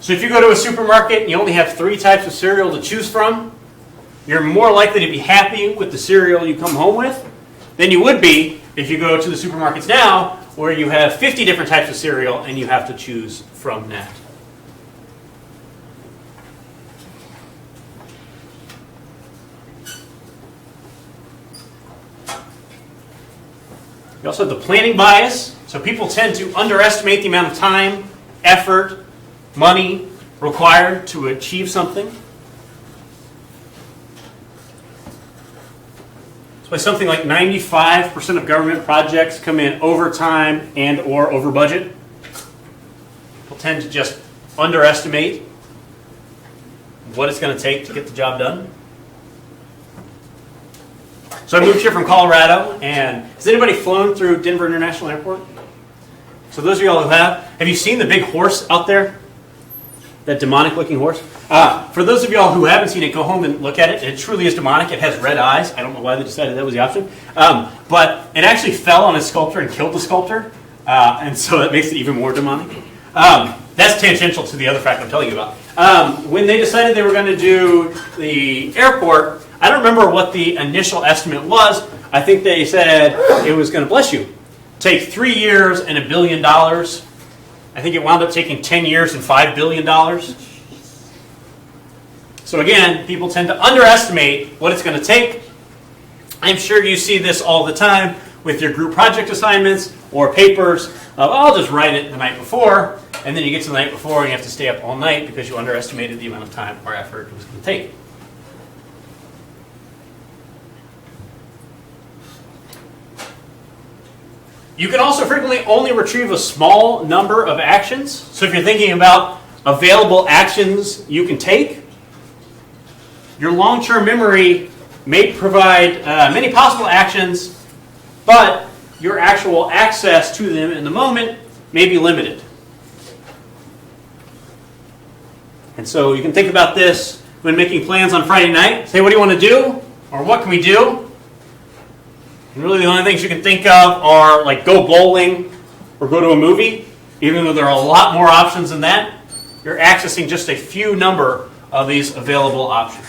[SPEAKER 1] So if you go to a supermarket and you only have 3 types of cereal to choose from, you're more likely to be happy with the cereal you come home with than you would be if you go to the supermarkets now where you have 50 different types of cereal and you have to choose from that. You also have the planning bias. So people tend to underestimate the amount of time, effort, money required to achieve something. That's why something like 95% of government projects come in over time and or over budget. People tend to just underestimate what it's going to take to get the job done. So I moved here from Colorado, and has anybody flown through Denver International Airport? So those of y'all who have you seen the big horse out there? That demonic-looking horse? For those of y'all who haven't seen it, go home and look at it. It truly is demonic. It has red eyes. I don't know why they decided that was the option. But it actually fell on a sculptor and killed the sculptor. And so that makes it even more demonic. That's tangential to the other fact I'm telling you about. When they decided they were going to do the airport, I don't remember what the initial estimate was. I think they said it was going to, bless you, take 3 years and $1 billion. I think it wound up taking 10 years and $5 billion. So again, people tend to underestimate what it's going to take. I'm sure you see this all the time with your group project assignments or papers. I'll just write it the night before, and then you get to the night before and you have to stay up all night because you underestimated the amount of time or effort it was going to take. You can also frequently only retrieve a small number of actions. So if you're thinking about available actions you can take, your long-term memory may provide many possible actions, but your actual access to them in the moment may be limited. And so you can think about this when making plans on Friday night. Say, what do you want to do? Or what can we do? And really the only things you can think of are like go bowling or go to a movie. Even though there are a lot more options than that, you're accessing just a few number of these available options.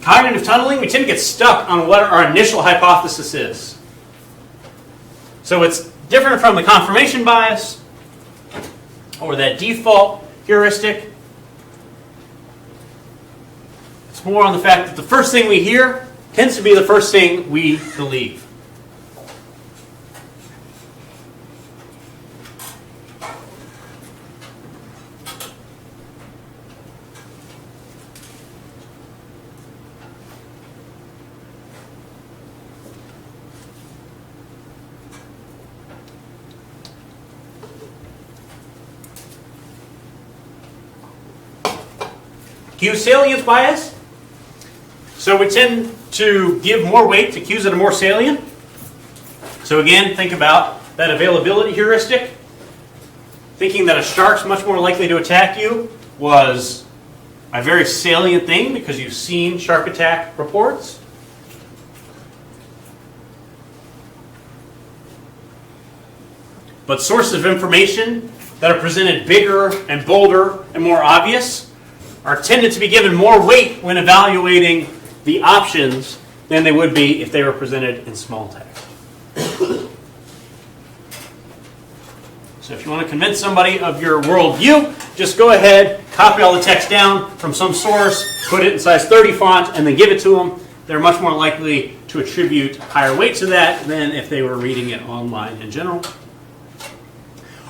[SPEAKER 1] cognitive tunneling, we tend to get stuck on what our initial hypothesis is. So it's different from the confirmation bias or that default heuristic. It's more on the fact that the first thing we hear tends to be the first thing we believe. Q salience bias. So we tend to give more weight to cues that are more salient. So again, think about that availability heuristic. Thinking that a shark's much more likely to attack you was a very salient thing because you've seen shark attack reports. But sources of information that are presented bigger and bolder and more obvious are tended to be given more weight when evaluating the options than they would be if they were presented in small text. So if you want to convince somebody of your worldview, just go ahead, copy all the text down from some source, put it in size 30 font, and then give it to them. They're much more likely to attribute higher weight to that than if they were reading it online in general.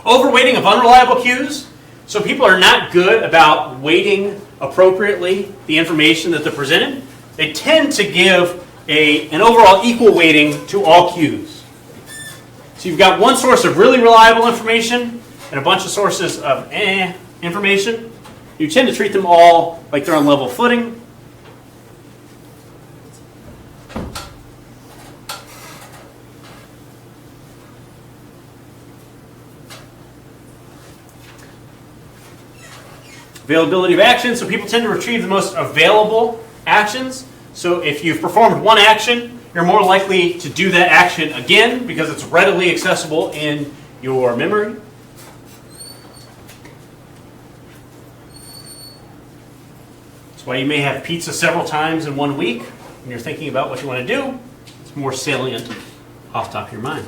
[SPEAKER 1] Overweighting of unreliable cues. So people are not good about weighting appropriately the information that they're presented. They tend to give an overall equal weighting to all cues. So you've got one source of really reliable information and a bunch of sources of information. You tend to treat them all like they're on level footing. Availability of actions, so people tend to retrieve the most available actions. So if you've performed one action, you're more likely to do that action again because it's readily accessible in your memory. That's why you may have pizza several times in 1 week when you're thinking about what you want to do. It's more salient off the top of your mind.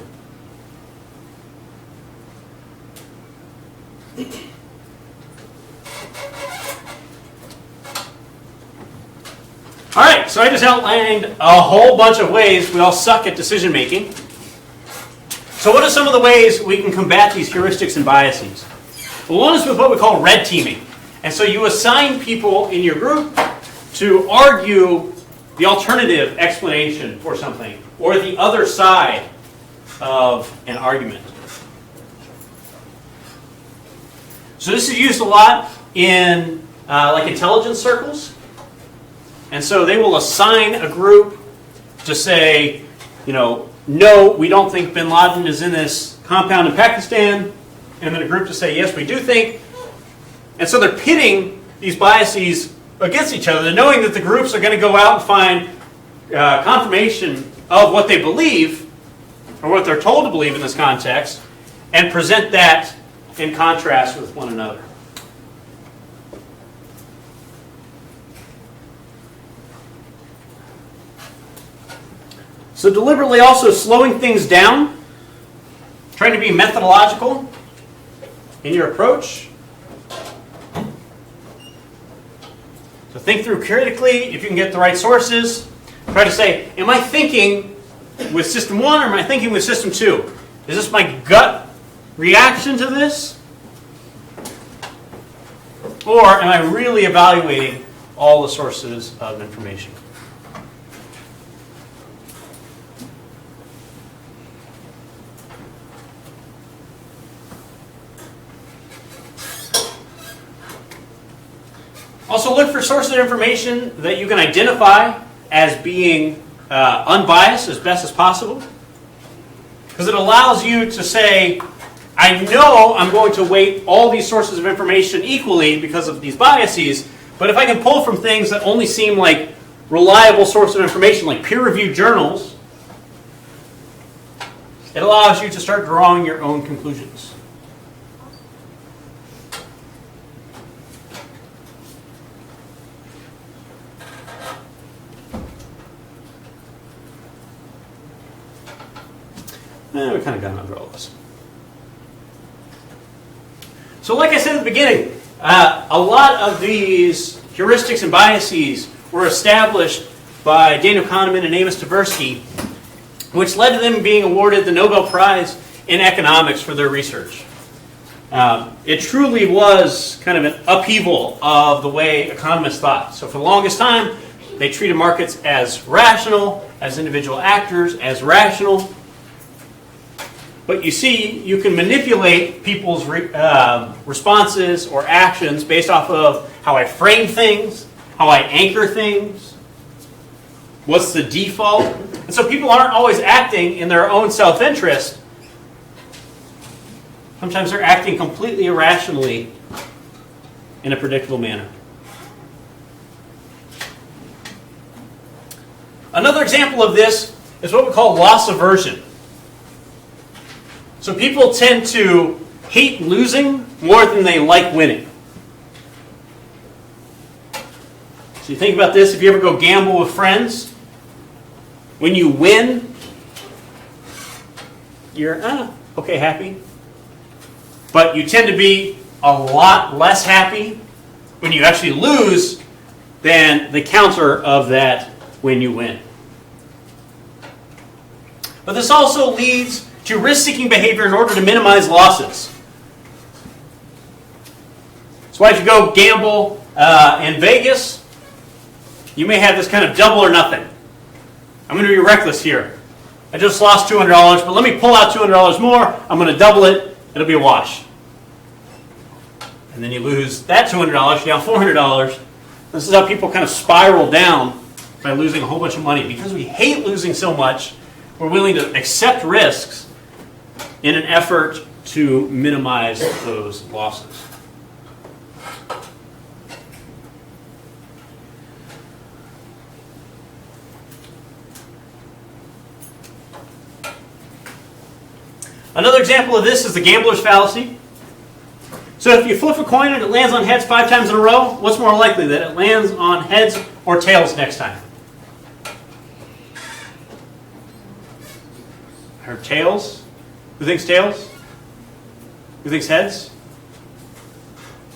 [SPEAKER 1] All right, so I just outlined a whole bunch of ways we all suck at decision making. So what are some of the ways we can combat these heuristics and biases? Well, one is with what we call red teaming. And so you assign people in your group to argue the alternative explanation for something or the other side of an argument. So this is used a lot in like intelligence circles. And so they will assign a group to say, no, we don't think bin Laden is in this compound in Pakistan. And then a group to say, yes, we do think. And so they're pitting these biases against each other. They're knowing that the groups are going to go out and find confirmation of what they believe, or what they're told to believe in this context, and present that in contrast with one another. So deliberately also slowing things down, trying to be methodological in your approach. So think through critically if you can get the right sources. Try to say, am I thinking with system 1 or am I thinking with system 2? Is this my gut reaction to this? Or am I really evaluating all the sources of information? Also look for sources of information that you can identify as being unbiased as best as possible. Because it allows you to say, I know I'm going to weight all these sources of information equally because of these biases, but if I can pull from things that only seem like reliable sources of information, like peer-reviewed journals, it allows you to start drawing your own conclusions. We kind of got over all this. So like I said at the beginning, a lot of these heuristics and biases were established by Daniel Kahneman and Amos Tversky, which led to them being awarded the Nobel Prize in economics for their research. It truly was kind of an upheaval of the way economists thought. So for the longest time, they treated markets as rational, as individual actors, as rational. But you see, you can manipulate people's responses or actions based off of how I frame things, how I anchor things, what's the default. And so people aren't always acting in their own self-interest. Sometimes they're acting completely irrationally in a predictable manner. Another example of this is what we call loss aversion. So people tend to hate losing more than they like winning. So you think about this, if you ever go gamble with friends, when you win, you're okay, happy. But you tend to be a lot less happy when you actually lose than the counter of that when you win. But this also leads to risk-seeking behavior in order to minimize losses. That's why if you go gamble in Vegas, you may have this kind of double or nothing. I'm going to be reckless here. I just lost $200, but let me pull out $200 more. I'm going to double it. It'll be a wash. And then you lose that $200, you're down $400. This is how people kind of spiral down by losing a whole bunch of money. Because we hate losing so much, we're willing to accept risks in an effort to minimize those losses. Another example of this is the gambler's fallacy. So if you flip a coin and it lands on heads 5 times in a row, what's more likely, that it lands on heads or tails next time? I heard tails. Who thinks tails? Who thinks heads?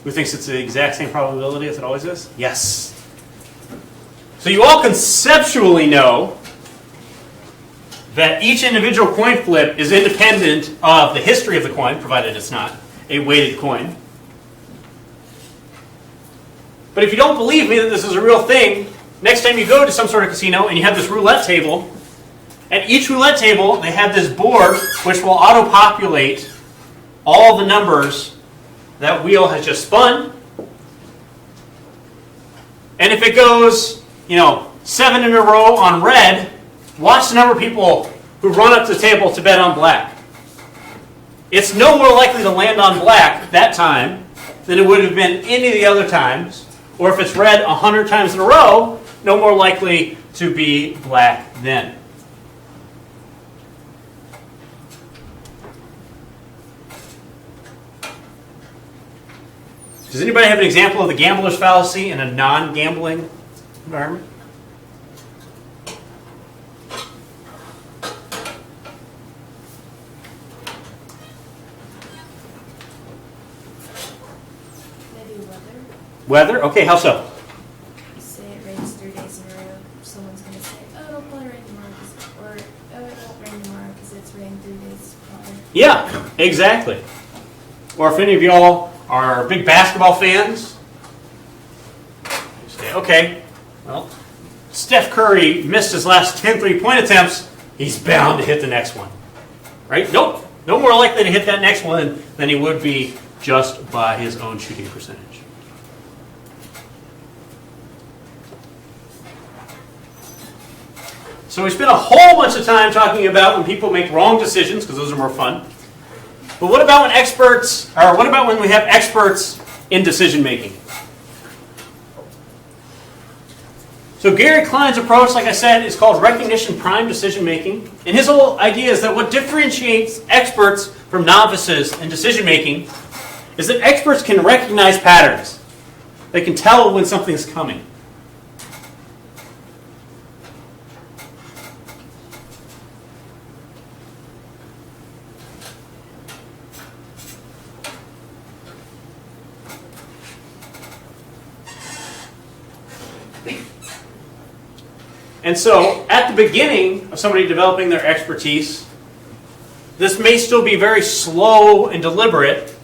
[SPEAKER 1] Who thinks it's the exact same probability as it always is? Yes. So you all conceptually know that each individual coin flip is independent of the history of the coin, provided it's not a weighted coin. But if you don't believe me that this is a real thing, next time you go to some sort of casino and you have this roulette table, at each roulette table they have this board which will auto-populate all the numbers that wheel has just spun. And if it goes, 7 in a row on red, watch the number of people who run up to the table to bet on black. It's no more likely to land on black that time than it would have been any of the other times. Or if it's red 100 times in a row, no more likely to be black then. Does anybody have an example of the gambler's fallacy in a non-gambling environment? Weather? Okay, how so?
[SPEAKER 3] You say it rains 3 days in a row, someone's going to say, oh, it'll probably rain tomorrow, or oh, it won't rain tomorrow because it's rained 3 days prior.
[SPEAKER 1] Yeah, exactly. Or if any of y'all are big basketball fans, you say, okay, well, Steph Curry missed his last 10 three-point attempts, he's bound to hit the next one. Right? Nope. No more likely to hit that next one than he would be just by his own shooting percentage. So we spent a whole bunch of time talking about when people make wrong decisions, because those are more fun. But what about when we have experts in decision making? So Gary Klein's approach, like I said, is called recognition prime decision making. And his whole idea is that what differentiates experts from novices in decision making is that experts can recognize patterns. They can tell when something's coming. And so, at the beginning of somebody developing their expertise, this may still be very slow and deliberate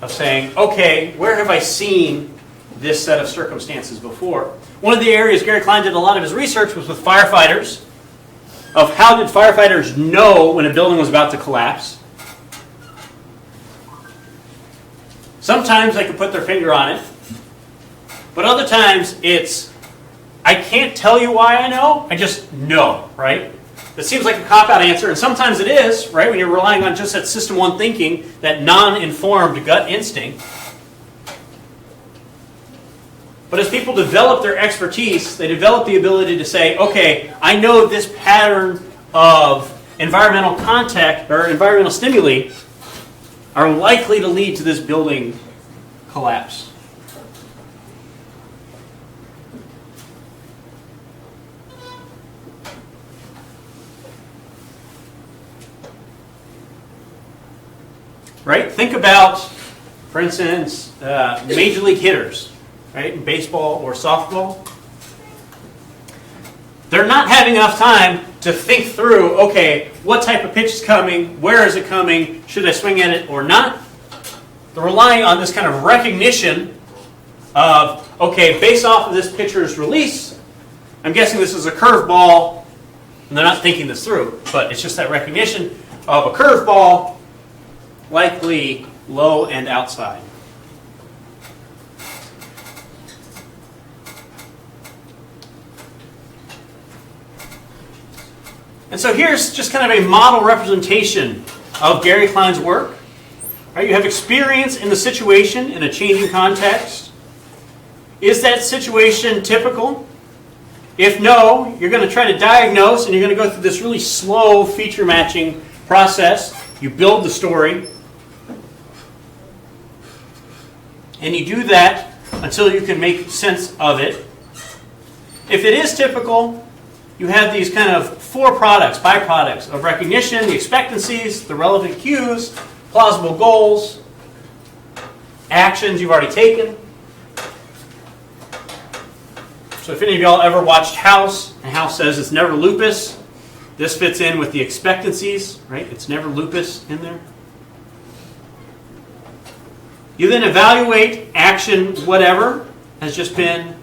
[SPEAKER 1] of saying, okay, where have I seen this set of circumstances before? One of the areas Gary Klein did a lot of his research was with firefighters, of how did firefighters know when a building was about to collapse. Sometimes they could put their finger on it, but other times it's, I can't tell you why I know, I just know, right? That seems like a cop-out answer, and sometimes it is, right, when you're relying on just that System 1 thinking, that non-informed gut instinct. But as people develop their expertise, they develop the ability to say, okay, I know this pattern of environmental contact or environmental stimuli are likely to lead to this building collapse. Right? Think about, for instance, major league hitters, right, in baseball or softball. They're not having enough time to think through, okay, what type of pitch is coming, where is it coming, should I swing at it or not? They're relying on this kind of recognition of, okay, based off of this pitcher's release, I'm guessing this is a curveball, and they're not thinking this through, but it's just that recognition of a curveball, likely low and outside. And so here's just kind of a model representation of Gary Klein's work. Right, you have experience in the situation in a changing context. Is that situation typical? If no, you're going to try to diagnose, and you're going to go through this really slow feature matching process. You build the story. And you do that until you can make sense of it. If it is typical, you have these kind of byproducts of recognition, the expectancies, the relevant cues, plausible goals, actions you've already taken. So if any of y'all ever watched House, and House says it's never lupus, this fits in with the expectancies, right? It's never lupus in there. You then evaluate action whatever has just been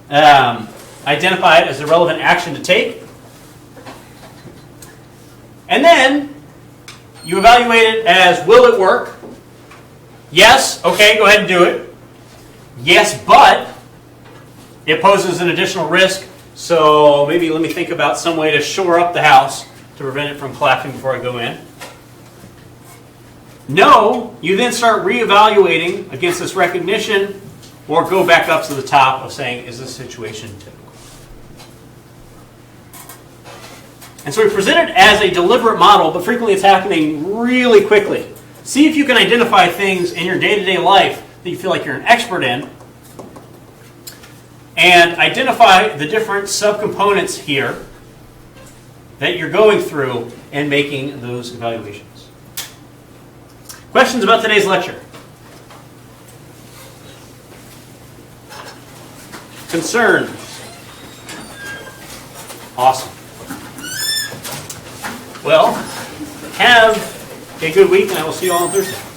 [SPEAKER 1] identified as the relevant action to take. And then you evaluate it as, will it work? Yes, okay, go ahead and do it. Yes, but it poses an additional risk, so maybe let me think about some way to shore up the house to prevent it from collapsing before I go in. No, you then start reevaluating against this recognition, or go back up to the top of saying, is this situation typical? And so we present it as a deliberate model, but frequently it's happening really quickly. See if you can identify things in your day-to-day life that you feel like you're an expert in, and identify the different subcomponents here that you're going through and making those evaluations. Questions about today's lecture? Concerns? Awesome. Well, have a good week, and I will see you all on Thursday.